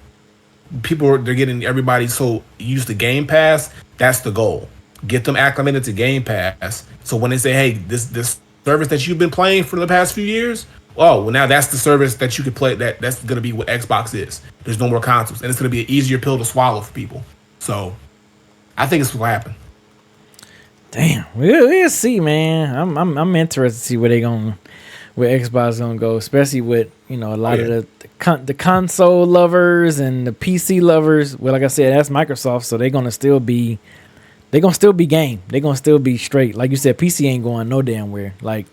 they're getting everybody so used to Game Pass. That's the goal. Get them acclimated to Game Pass. So when they say, "Hey, this service that you've been playing for the past few years, now that's the service that you could play. That's going to be what Xbox is. There's no more consoles, and it's going to be an easier pill to swallow for people. So I think it's what will happen. Damn, we'll see, man. I'm interested to see where Xbox is gonna go, especially with a lot of the console lovers and the PC lovers. Well, like I said, that's Microsoft, so they're gonna still be game. They're gonna still be straight. Like you said, PC ain't going no damn where. Like,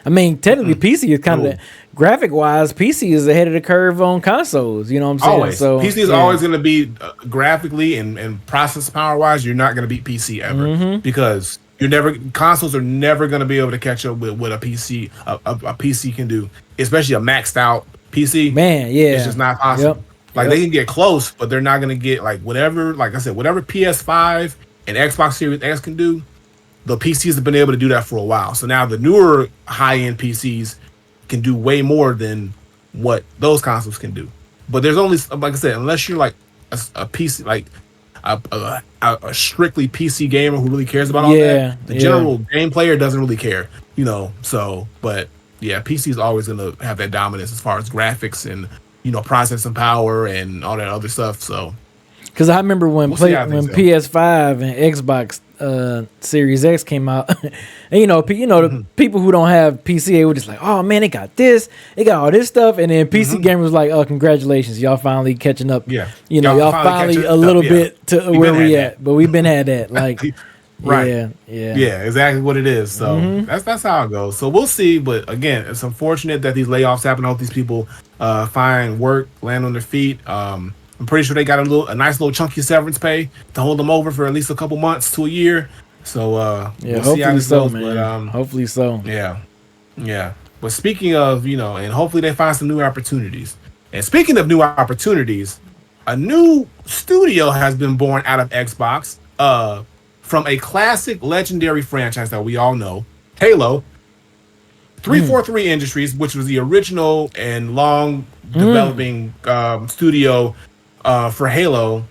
I mean, technically, PC is kind of graphic wise. PC is ahead of the curve on consoles. You know what I'm saying? Always. So PC is always going to be graphically and process power wise. You're not going to beat PC ever because consoles are never going to be able to catch up with what a PC a PC can do, especially a maxed out PC. Man, yeah, it's just not possible. They can get close, but they're not going to get whatever. Like I said, whatever PS5 and Xbox Series X can do, the PCs have been able to do that for a while. So now the newer high end PCs can do way more than what those consoles can do. But there's only, like I said, unless you're like a PC, like a strictly PC gamer who really cares about all that, the general game player doesn't really care, So, but yeah, PC is always going to have that dominance as far as graphics and processing power and all that other stuff. So, because I remember when PS5 and Xbox Series X came out, and the people who don't have PC, they were just like, oh man, they got all this stuff, and then PC gamers was like, oh, congratulations, y'all finally catching up. Yeah, y'all finally a little bit to where we at, but we've been had that like. Right. Yeah, exactly what it is. So that's how it goes. So we'll see. But again, it's unfortunate that these layoffs happen. I hope these people find work, land on their feet. I'm pretty sure they got a nice little chunky severance pay to hold them over for at least a couple months to a year. So we'll see how this goes. Man. But hopefully so. Yeah. But speaking of, and hopefully they find some new opportunities. And speaking of new opportunities, a new studio has been born out of Xbox. From a classic legendary franchise that we all know, Halo. 343 Industries, which was the original and long developing studio for Halo,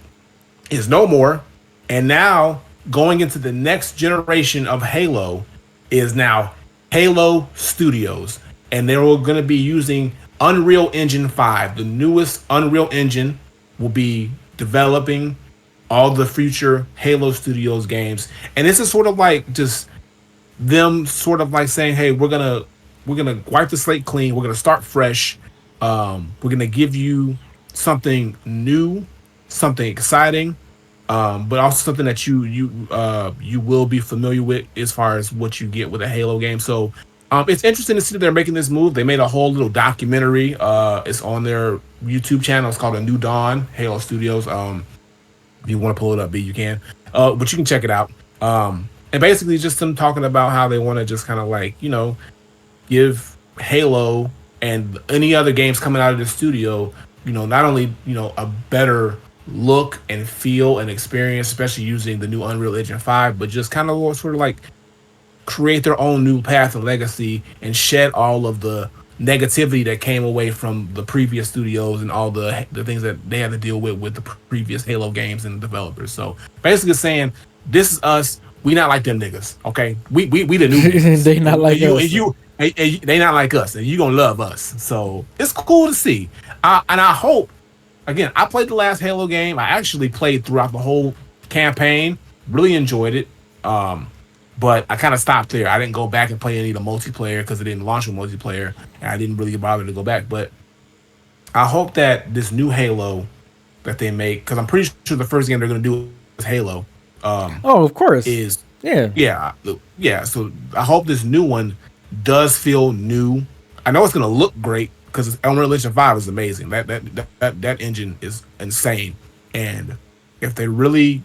is no more. And now going into the next generation of Halo is now Halo Studios. And they're going to be using Unreal Engine 5. The newest Unreal Engine will be developing all the future Halo Studios games. And this is sort of like just them sort of like saying, hey, we're gonna wipe the slate clean, we're gonna start fresh, we're gonna give you something new, something exciting, but also something that you will be familiar with as far as what you get with a Halo game. So it's interesting to see that they're making this move. They made a whole little documentary. It's on their YouTube channel. It's called A New Dawn, Halo Studios. If you want to pull it up, you can. But you can check it out. And basically just them talking about how they want to just kind of like, give Halo and any other games coming out of the studio, not only, a better look and feel and experience, especially using the new Unreal Engine 5, but just kind of sort of like create their own new path and legacy and shed all of the negativity that came away from the previous studios and all the things that they had to deal with the previous Halo games and developers. So basically saying, this is us. We not like them niggas. Okay, we the new niggas. They not like us. They not like us, and you gonna love us. So it's cool to see. And I hope, again, I played the last Halo game. I actually played throughout the whole campaign. Really enjoyed it. But I kind of stopped there. I didn't go back and play any of the multiplayer because it didn't launch with multiplayer, and I didn't really bother to go back. But I hope that this new Halo that they make, because I'm pretty sure the first game they're going to do is Halo. Of course. Yeah. So I hope this new one does feel new. I know it's going to look great because Unreal Engine 5 is amazing. That engine is insane, and if they really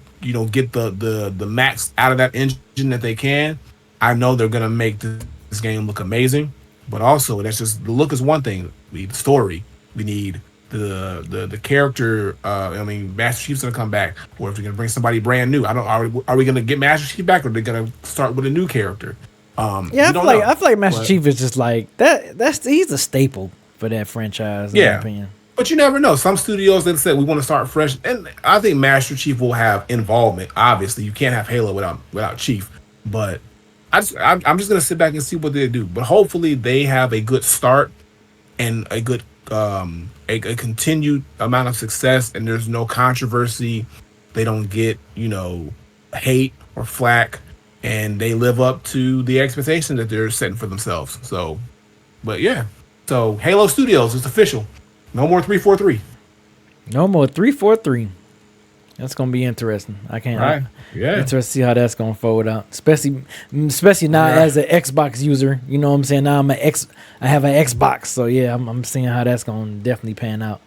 get the max out of that engine that they can, I know they're gonna make this game look amazing. But also, that's just the look is one thing. We need the story. We need the character. Master Chief's gonna come back, or if we're gonna bring somebody brand new. Are we gonna get Master Chief back, or are they gonna start with a new character? I feel like Master Chief is just like that. He's a staple for that franchise. In my opinion. But you never know. Some studios that said we want to start fresh, and I think Master Chief will have involvement. Obviously, you can't have Halo without Chief. But I'm just gonna sit back and see what they do. But hopefully, they have a good start and a good a continued amount of success, and there's no controversy. They don't get hate or flack, and they live up to the expectation that they're setting for themselves. So, but yeah, so Halo Studios is official. No more 343. No more 343. That's gonna be interesting. Interested to see how that's gonna fold out. Especially now as an Xbox user. You know what I'm saying? Now I have an Xbox, so yeah, I'm seeing how that's gonna definitely pan out.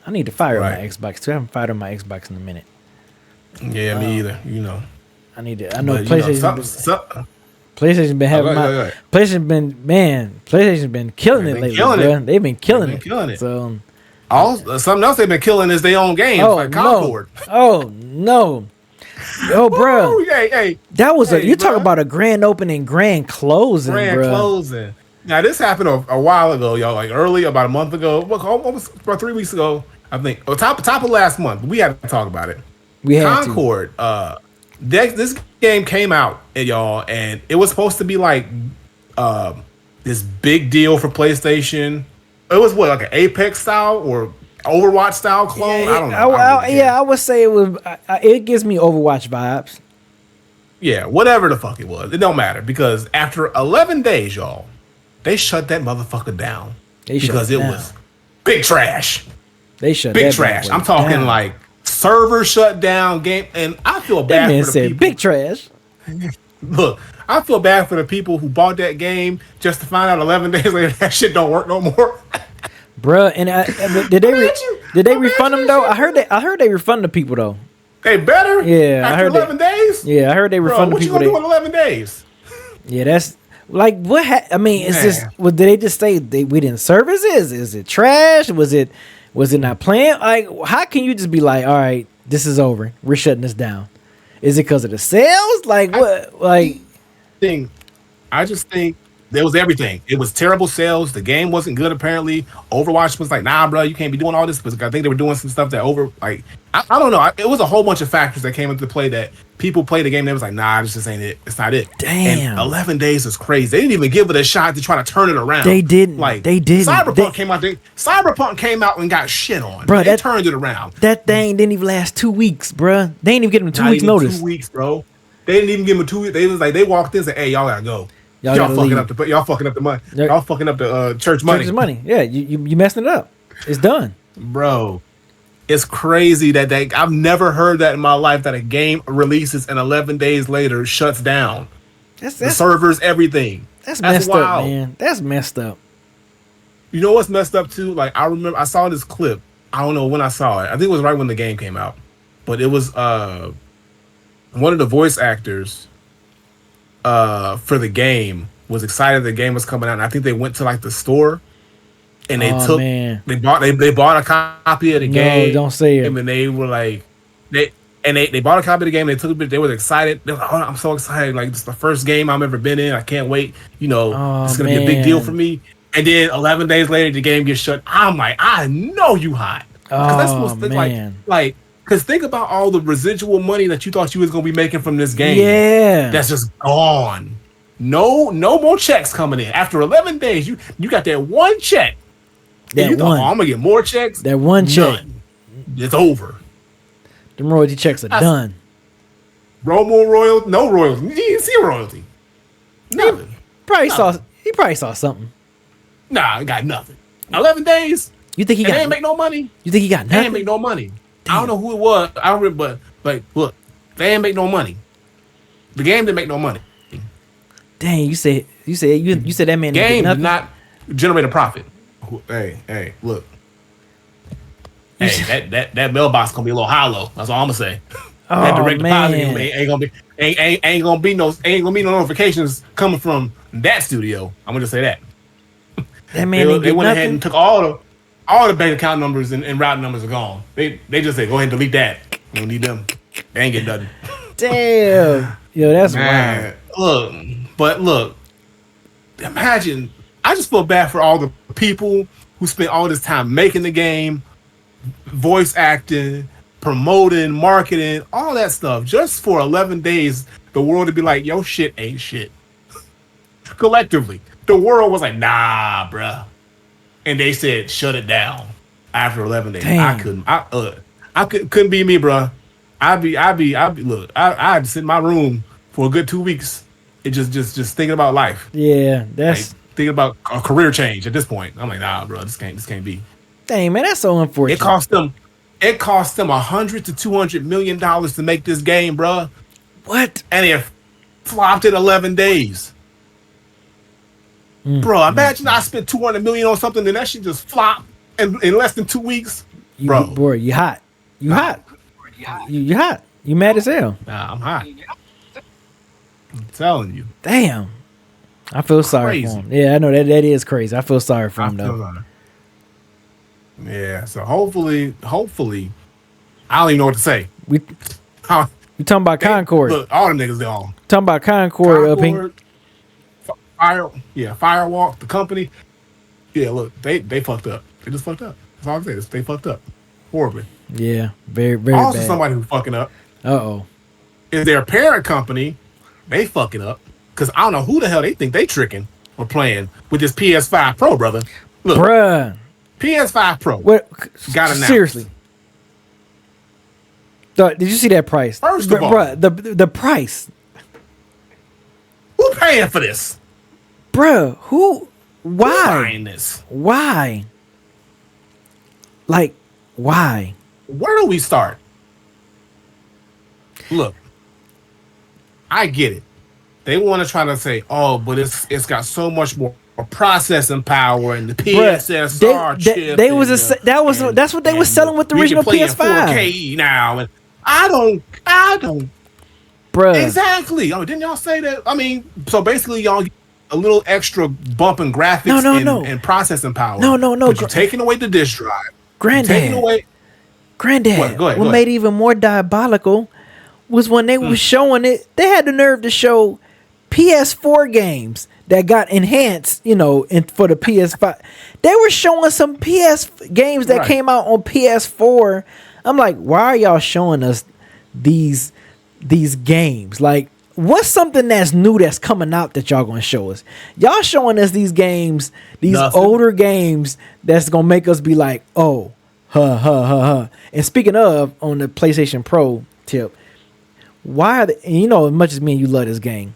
I need to fire my Xbox too. I haven't fired on my Xbox in a minute. Yeah, me either. I need it. I know PlayStation. PlayStation been having PlayStation's been killing it lately. They've been killing it. So something else they've been killing is their own games, like Concord. Oh no. Oh, bro. Hey, that was you talk about a grand opening, grand closing. Now this happened a while ago, y'all. Like about a month ago, almost about 3 weeks ago, I think. Top of last month. We had to talk about it. Concord. This game came out, y'all, and it was supposed to be like this big deal for PlayStation. It was like an Apex style or Overwatch style clone. I don't know. I would say it was. It gives me Overwatch vibes. Yeah, whatever the fuck it was, it don't matter because after 11 days, y'all, they shut that motherfucker down because it was big trash. They shut big trash. I'm talking like server shut down, game, and I feel bad for the people. Big trash. Look, I feel bad for the people who bought that game just to find out 11 days later that shit don't work no more. Bruh, and did they refund them though? I heard they refund the people though. They better. Yeah, after 11 days. Yeah, I heard they refund the people. What you gonna do in 11 days? Yeah, that's like what? I mean, it's just. Well, did they just say we didn't service it? Is it trash? Was it not playing? Like, how can you just be like, all right, this is over. We're shutting this down. Is it because of the sales? Like what? I just think there was everything. It was terrible sales. The game wasn't good. Apparently, Overwatch was like, nah, bro, you can't be doing all this. Because I think they were doing some stuff that I don't know. It was a whole bunch of factors that came into play that people played the game. And they was like, nah, this just ain't it. It's not it. Damn. And 11 days is crazy. They didn't even give it a shot to try to turn it around. They didn't. Cyberpunk came out and got shit on. Bro, they turned it around. That thing didn't even last 2 weeks, bro. They didn't even give them 2 weeks notice. 2 weeks, bro. They didn't even give them 2 weeks. They was like, they walked in and said, hey, y'all gotta go. Y'all fucking up the money. Y'all fucking up the church money. Church's money. Yeah, you messing it up. It's done, bro. It's crazy that I've never heard that in my life that a game releases and 11 days later shuts down. The servers, everything. That's messed up, man. That's messed up. You know what's messed up too? Like I remember I saw this clip. I don't know when I saw it. I think it was right when the game came out, but it was one of the voice actors for the game was excited the game was coming out, and I think they went to like the store and they bought a copy of the game. Don't say it. And then they were like they bought a copy of the game. They took a bit. They were excited. They were like, "Oh, I'm so excited! Like this is the first game I've ever been in. I can't wait. You know, it's gonna be a big deal for me." And then 11 days later, the game gets shut. I'm like, I know you hot. Because think about all the residual money that you thought you was gonna be making from this game. Yeah, that's just gone. No more checks coming in after 11 days. You got that one check. I'm gonna get more checks. That one check. None. It's over. The royalty checks are done. No royalty. You didn't see royalty. Nothing. He probably saw something. Nah, I got nothing. 11 days. You think he ain't make no money? You think he got nothing? They ain't make no money. Damn. I don't know who it was. I don't remember, but look, they ain't make no money. The game didn't make no money. Dang, you said that man game did not generate a profit. Hey, look. Hey, that mailbox gonna be a little hollow. That's all I'm gonna say. That direct deposit ain't gonna be no notifications coming from that studio. I'm gonna just say that. That man they went ahead and took all the bank account numbers and routing numbers are gone. They just said go ahead and delete that. You don't need them. They ain't getting nothing. Damn. Yo, that's wild. Look, imagine. I just feel bad for all the people who spent all this time making the game, voice acting, promoting, marketing, all that stuff, just for 11 days, the world to be like, yo, shit ain't shit. Collectively, the world was like, nah, bruh. And they said, shut it down after 11 days. Damn. I couldn't be me, bruh. I'd sit in my room for a good 2 weeks. It just thinking about life. Yeah, that's thinking about a career change at this point. I'm like, nah, bro, this can't be. Dang, man, that's so unfortunate. It cost them $100 to $200 million to make this game, bro. What? And it flopped in 11 days. Bro, imagine I spent $200 million on something and that shit just flopped in less than 2 weeks. Bro, boy, you hot. You hot. You hot. You mad as hell. Nah, I'm hot. telling you. Damn. I feel sorry for him. Yeah, I know that is crazy. I feel sorry for him though. Yeah, so hopefully, I don't even know what to say. We talking about Concord. Look, all them niggas gone. Talking about Concord. Firewalk, the company. Yeah, look, they fucked up. They just fucked up. That's all I'm saying. They fucked up horribly. Yeah, very, very also bad. Somebody who's fucking up. Uh-oh. Is their parent company. They fucking up. Because I don't know who the hell they think they tricking or playing with this PS5 Pro, brother. Look, bruh. PS5 Pro. What? Got announced. Seriously. Did you see that price? First of all. Bruh, the price. Who paying for this? Bruh, who? Why? Who buying this? Why? Like, why? Where do we start? Look, I get it. They want to try to say, "Oh, but it's got so much more processing power and the PSSR chip." That's what they were selling with the original PS5. 4K now, and I don't. Bruh. Exactly. Oh, didn't y'all say that? I mean, so basically, y'all get a little extra bump in graphics and processing power. No. But you're taking away the disk drive. Granddad. What? Go ahead. What made it even more diabolical was when they were showing it. They had the nerve to show PS4 games that got enhanced, for the PS5. They were showing some PS games that came out on PS4. I'm like, why are y'all showing us these games? Like, what's something that's new that's coming out that y'all gonna show us? Y'all showing us these games, older games that's gonna make us be like, oh, And speaking of, on the PlayStation Pro tip, why are they, and as much as me and you love this game,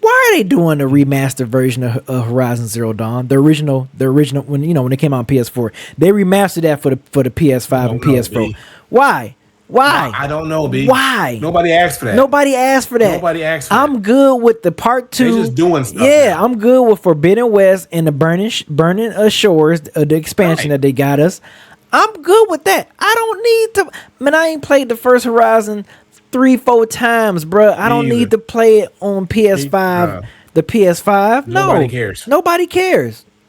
why are they doing a remastered version of Horizon Zero Dawn? The original when when it came out on PS4, they remastered that for the PS5 and PS Pro. Why? I don't know, B. Why? Nobody asked for that. Nobody asked for that. I'm good with the part 2. They're just doing stuff. Yeah, now. I'm good with Forbidden West and the Burning Shores, the expansion that they got us. I'm good with that. I don't need to. Man, I ain't played the first Horizon 3-4 times, bro. I don't need to play it on PS5. The PS5. Nobody cares.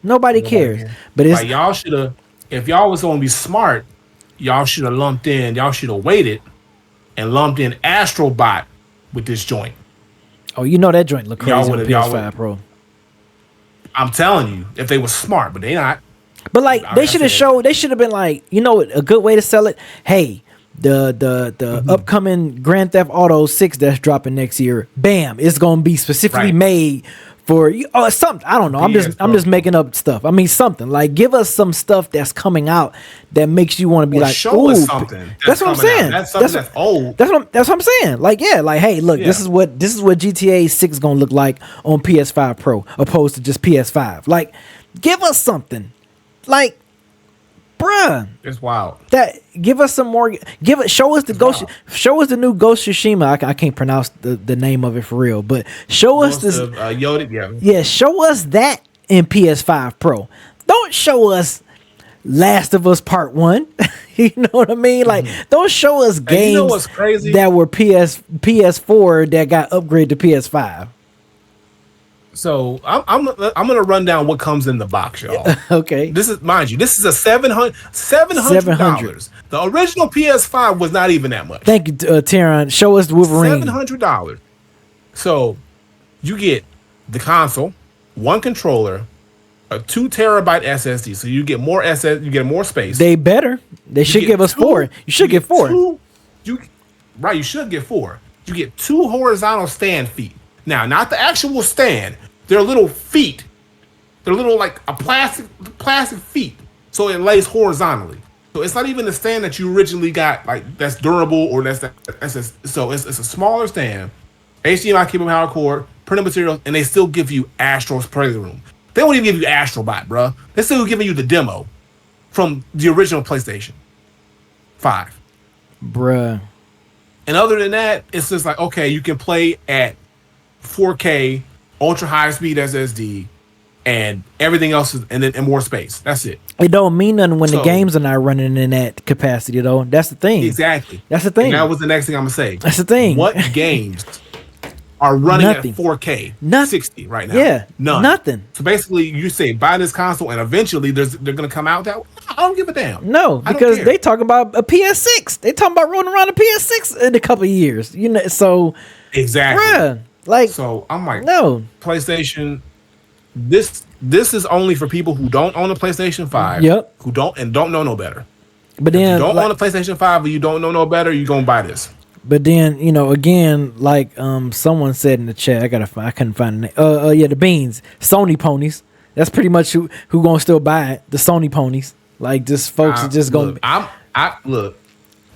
Nobody cares. But it's like, y'all should have. If y'all was gonna be smart, y'all should have lumped in. Y'all should have waited and lumped in Astrobot with this joint. Oh, that joint look crazy on PS5 Pro. I'm telling you, if they were smart, but they not. But like they should have showed. They should have been like, a good way to sell it. Hey, the upcoming Grand Theft Auto 6 that's dropping next year. Bam! It's gonna be specifically made for you. Oh, something. I don't know. I'm just making up stuff. I mean, something like give us some stuff that's coming out that makes you want to be like, show us something. That's what I'm saying. That's something that's old. That's what I'm saying. Like, yeah, like, hey, look, this is what GTA 6 is gonna look like on PS5 Pro, opposed to just PS5. Like, give us something. Like, bruh, it's wild. That give us some more. Show us the Ghost. Wild. Show us the new Ghost Tsushima. I can't pronounce the name of it for real, but show us this. Yoda, yeah, show us that in PS5 Pro. Don't show us Last of Us Part 1. You know what I mean? Like, don't show us games that were PS4 that got upgraded to PS5. So I'm gonna run down what comes in the box, y'all. Okay. This is a $700. The original PS5 was not even that much. Thank you, Teron. Show us the Wolverine. $700. So you get the console, one controller, a 2 terabyte SSD. So you get more you get more space. They should give us 4. You should get 4. You should get 4. You get 2 horizontal stand feet. Now, not the actual stand. They're little feet. They're little like a plastic feet. So it lays horizontally. So it's not even the stand that you originally got, like that's durable or so it's a smaller stand. HDMI cable power cord, printed materials, and they still give you Astro's Playroom. They won't even give you Astrobot, bro. They're still giving you the demo from the original PlayStation 5. Bruh. And other than that, it's just like, okay, you can play at 4K, ultra high speed SSD, and everything else and more space. That's it. It don't mean nothing when the games are not running in that capacity, though. That's the thing. Exactly. That's the thing. And that was the next thing I'm gonna say. That's the thing. What games are running at 4K 60 right now. Yeah, none. Nothing. So basically, you say buy this console, and eventually they're going to come out that. I don't give a damn. No, because they talking about a PS6. They talking about rolling around a PS6 in a couple of years. You know, so exactly. Bruh, like, so I'm like, no, PlayStation. This is only for people who don't own a PlayStation 5. Yep. Who don't know no better. But then if you don't own a PlayStation 5 or you don't know no better, you're gonna buy this. But then, you know, again, like someone said in the chat, I couldn't find the name. Yeah, the beans, Sony ponies. That's pretty much who gonna still buy it. The Sony ponies. Like, just folks are just gonna. Look.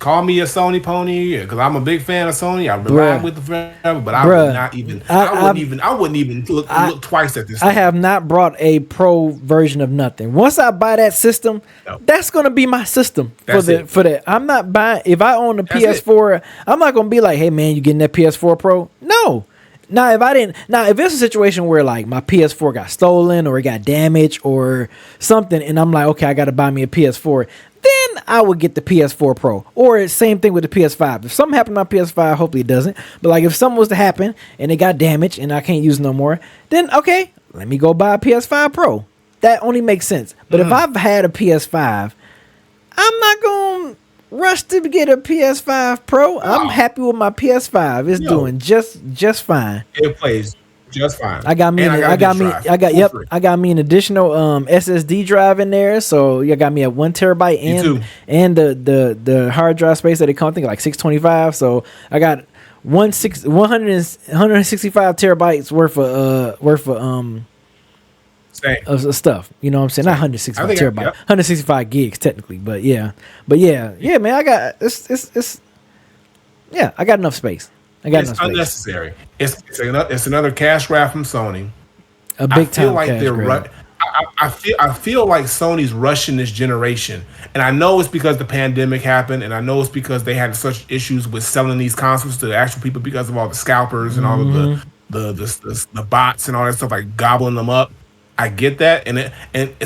Call me a Sony pony because I'm a big fan of Sony. I've been riding with the forever, but I would not even. I wouldn't even look twice at this. I have not brought a pro version of nothing. Once I buy that system, that's gonna be my system for that. I'm not buying. If I own a PS4, I'm not gonna be like, hey man, you getting that PS4 Pro? No. Now if it's a situation where like my PS4 got stolen or it got damaged or something, and I'm like, okay, I got to buy me a PS4. Then I would get the PS4 Pro. Or same thing with the PS5. If something happened to my PS5, hopefully it doesn't. But like if something was to happen and it got damaged and I can't use it no more, then okay, let me go buy a PS5 Pro. That only makes sense. But if I've had a PS5, I'm not going to rush to get a PS5 Pro. I'm happy with my PS5. It's doing just fine. It plays just fine. I got me an additional SSD drive in there, so you got me at 1 terabyte and the hard drive space that it comes, I think like 625. So I got 165 terabytes worth of stuff. You know what I'm saying? Not 165 terabytes, 165 gigs technically, but yeah, man, I got it's I got enough space. It's unnecessary. It's another cash grab from Sony. A big time cash grab. I feel like Sony's rushing this generation, and I know it's because the pandemic happened, and I know it's because they had such issues with selling these consoles to the actual people because of all the scalpers and all of the bots and all that stuff, like gobbling them up. I get that, and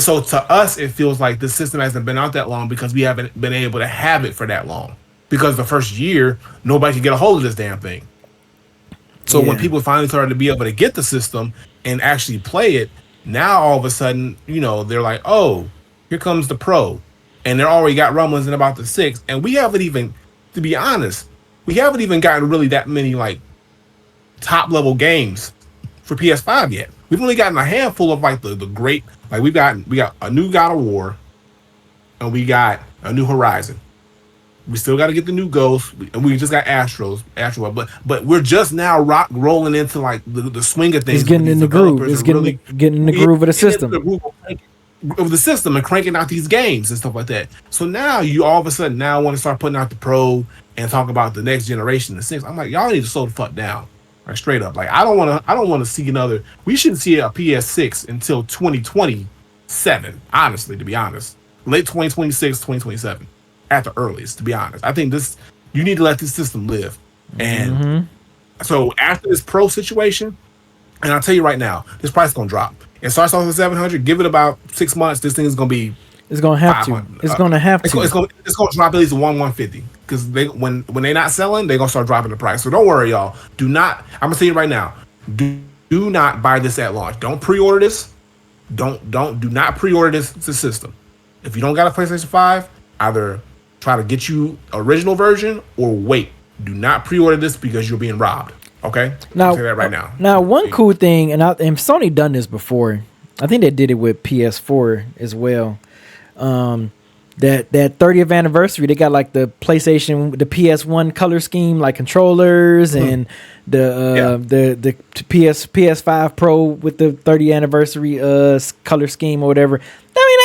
so to us, it feels like the system hasn't been out that long because we haven't been able to have it for that long. Because the first year, nobody could get a hold of this damn thing. So when people finally started to be able to get the system and actually play it, now all of a sudden, you know, they're like, oh, here comes the Pro. And they're already got rumblings in about the 6. And we haven't even, to be honest, gotten really that many like top level games for PS5 yet. We've only gotten a handful of like the great, like we got a new God of War and we got a new Horizon. We still got to get the new Ghost, and we just got Astro, but we're just now rolling into like the swing of things. It's getting in the groove. It's getting in the groove of the system. Of the system and cranking out these games and stuff like that. So now you all of a sudden now want to start putting out the Pro and talk about the next generation, the 6. I'm like, y'all need to slow the fuck down, like straight up. Like I don't want to see another. We shouldn't see a PS6 until 2027. Honestly, to be honest, late 2026, 2027. At the earliest, to be honest. I think you need to let this system live. And so after this Pro situation, and I'll tell you right now, this price is going to drop. It starts off at $700. Give it about 6 months. This thing is going to be. It's going to have to. It's going to have to. It's going to drop at least $150 because when they're not selling, they're going to start dropping the price. So don't worry, y'all. I'm going to tell you right now. Do not buy this at launch. Don't pre-order this. Do not pre-order this system. If you don't got a PlayStation 5, either try to get you original version or wait. Do not pre-order this because you're being robbed. Okay? Now, I'll say that right now. Now, one cool thing, and Sony done this before. I think they did it with PS4 as well. That 30th anniversary, they got like the PlayStation, the PS1 color scheme, like controllers, and the PS5 Pro with the 30th anniversary color scheme or whatever. I mean,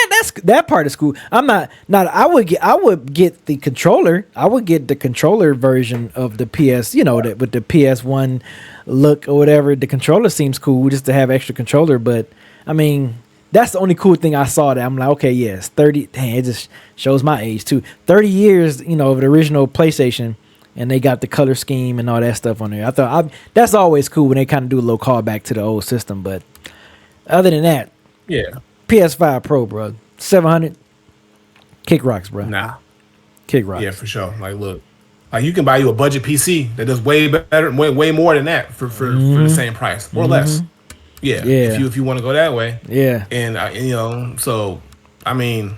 that part is cool. I would get the controller. I would get the controller version of the PS, with the PS1 look or whatever. The controller seems cool just to have extra controller, but I mean, that's the only cool thing I saw that I'm like, okay, yes, 30. Dang, it just shows my age too. 30 years, of the original PlayStation, and they got the color scheme and all that stuff on there. I thought that's always cool when they kind of do a little callback to the old system. But other than that, PS5 Pro, bro, $700, kick rocks, bro. Nah, kick rocks. Yeah, for sure. Like, look, Like, you can buy you a budget PC that does way better, way more than that for the same price or less. Yeah. If you want to go that way. Yeah. And so I mean,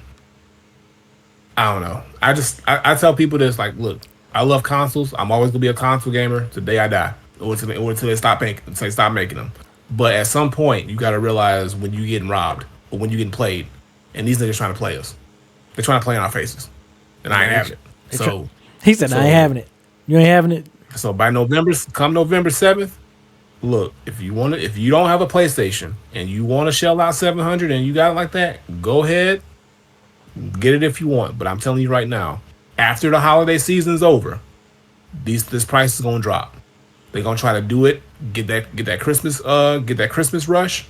I don't know. I tell people this, like, look, I love consoles. I'm always gonna be a console gamer till the day I die, or until they stop making them. But at some point, you got to realize when you're getting robbed or when you're getting played, and these niggas trying to play us. They're trying to play in our faces, and I ain't having it. So he said, "I ain't having it. You ain't having it." So by November 7th, look, if you don't have a PlayStation and you want to shell out $700 and you got it like that, go ahead, get it if you want. But I'm telling you right now, after the holiday season's over, this price is gonna drop. They're gonna try to do it, get that Christmas rush.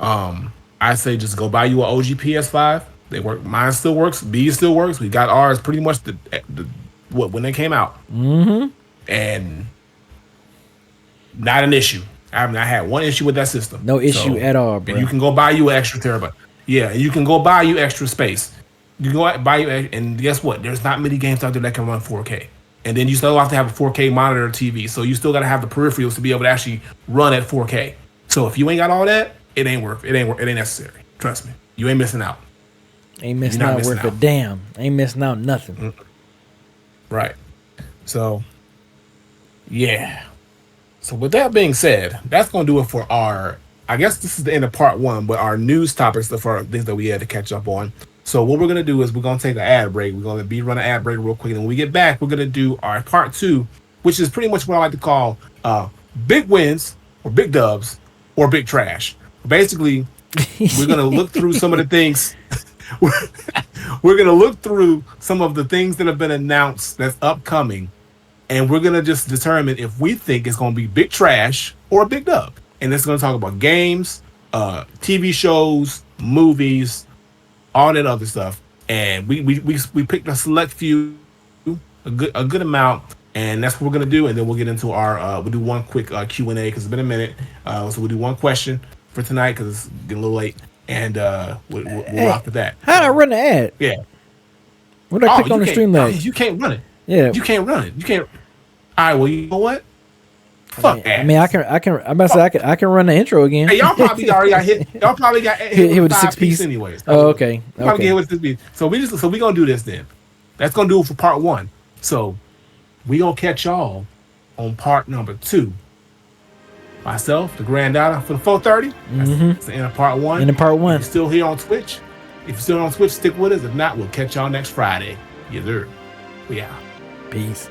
I say just go buy you an OG PS5. They work. Mine still works. B still works. We got ours pretty much when they came out, and not an issue. I had one issue with that system. No issue at all, bro. And you can go buy you an extra terabyte. Yeah, and you can go buy you extra space. You can go buy you, and guess what? There's not many games out there that can run 4K. And then you still have to have a 4K monitor TV, so you still got to have the peripherals to be able to actually run at 4K. So if you ain't got all that, it ain't worth. It ain't necessary. Trust me, you ain't missing out. Ain't missing out worth a damn. Ain't missing out nothing. Right. So, yeah. So with that being said, that's gonna do it for our. I guess this is the end of part 1, but our news topics for things that we had to catch up on. So what we're gonna do is we're gonna take an ad break. We're gonna run an ad break real quick, and when we get back, we're gonna do our part 2, which is pretty much what I like to call big wins or big dubs or big trash. Basically, we're gonna look through some of the things. We're gonna look through some of the things that have been announced that's upcoming, and we're gonna just determine if we think it's gonna be big trash or a big dub. And it's gonna talk about games, TV shows, movies, all that other stuff. And we picked a select few, a good amount, and that's what we're gonna do. And then we'll get into our we'll do one quick Q&A because it's been a minute. So we'll do one question for tonight because it's getting a little late. And we'll rock with that. How'd I run the ad? Yeah. What did I click on the Streamlabs? You can't run it. Yeah. You can't run it. You can't. All right. Well, you know what? Fuck that. I mean, I can. I'm about to say I can run the intro again. Hey, y'all probably already got hit. Y'all probably got hit with the 6-piece anyways. Oh, okay. Probably get hit with 6-piece. So we gonna do this then. That's gonna do it for part 1. So we gonna catch y'all on part number 2. Myself, the granddaughter for the 430. That's the end of part 1. End of part 1. If you're still here on Twitch, stick with us. If not, we'll catch y'all next Friday. Yes, sir. We out. Peace.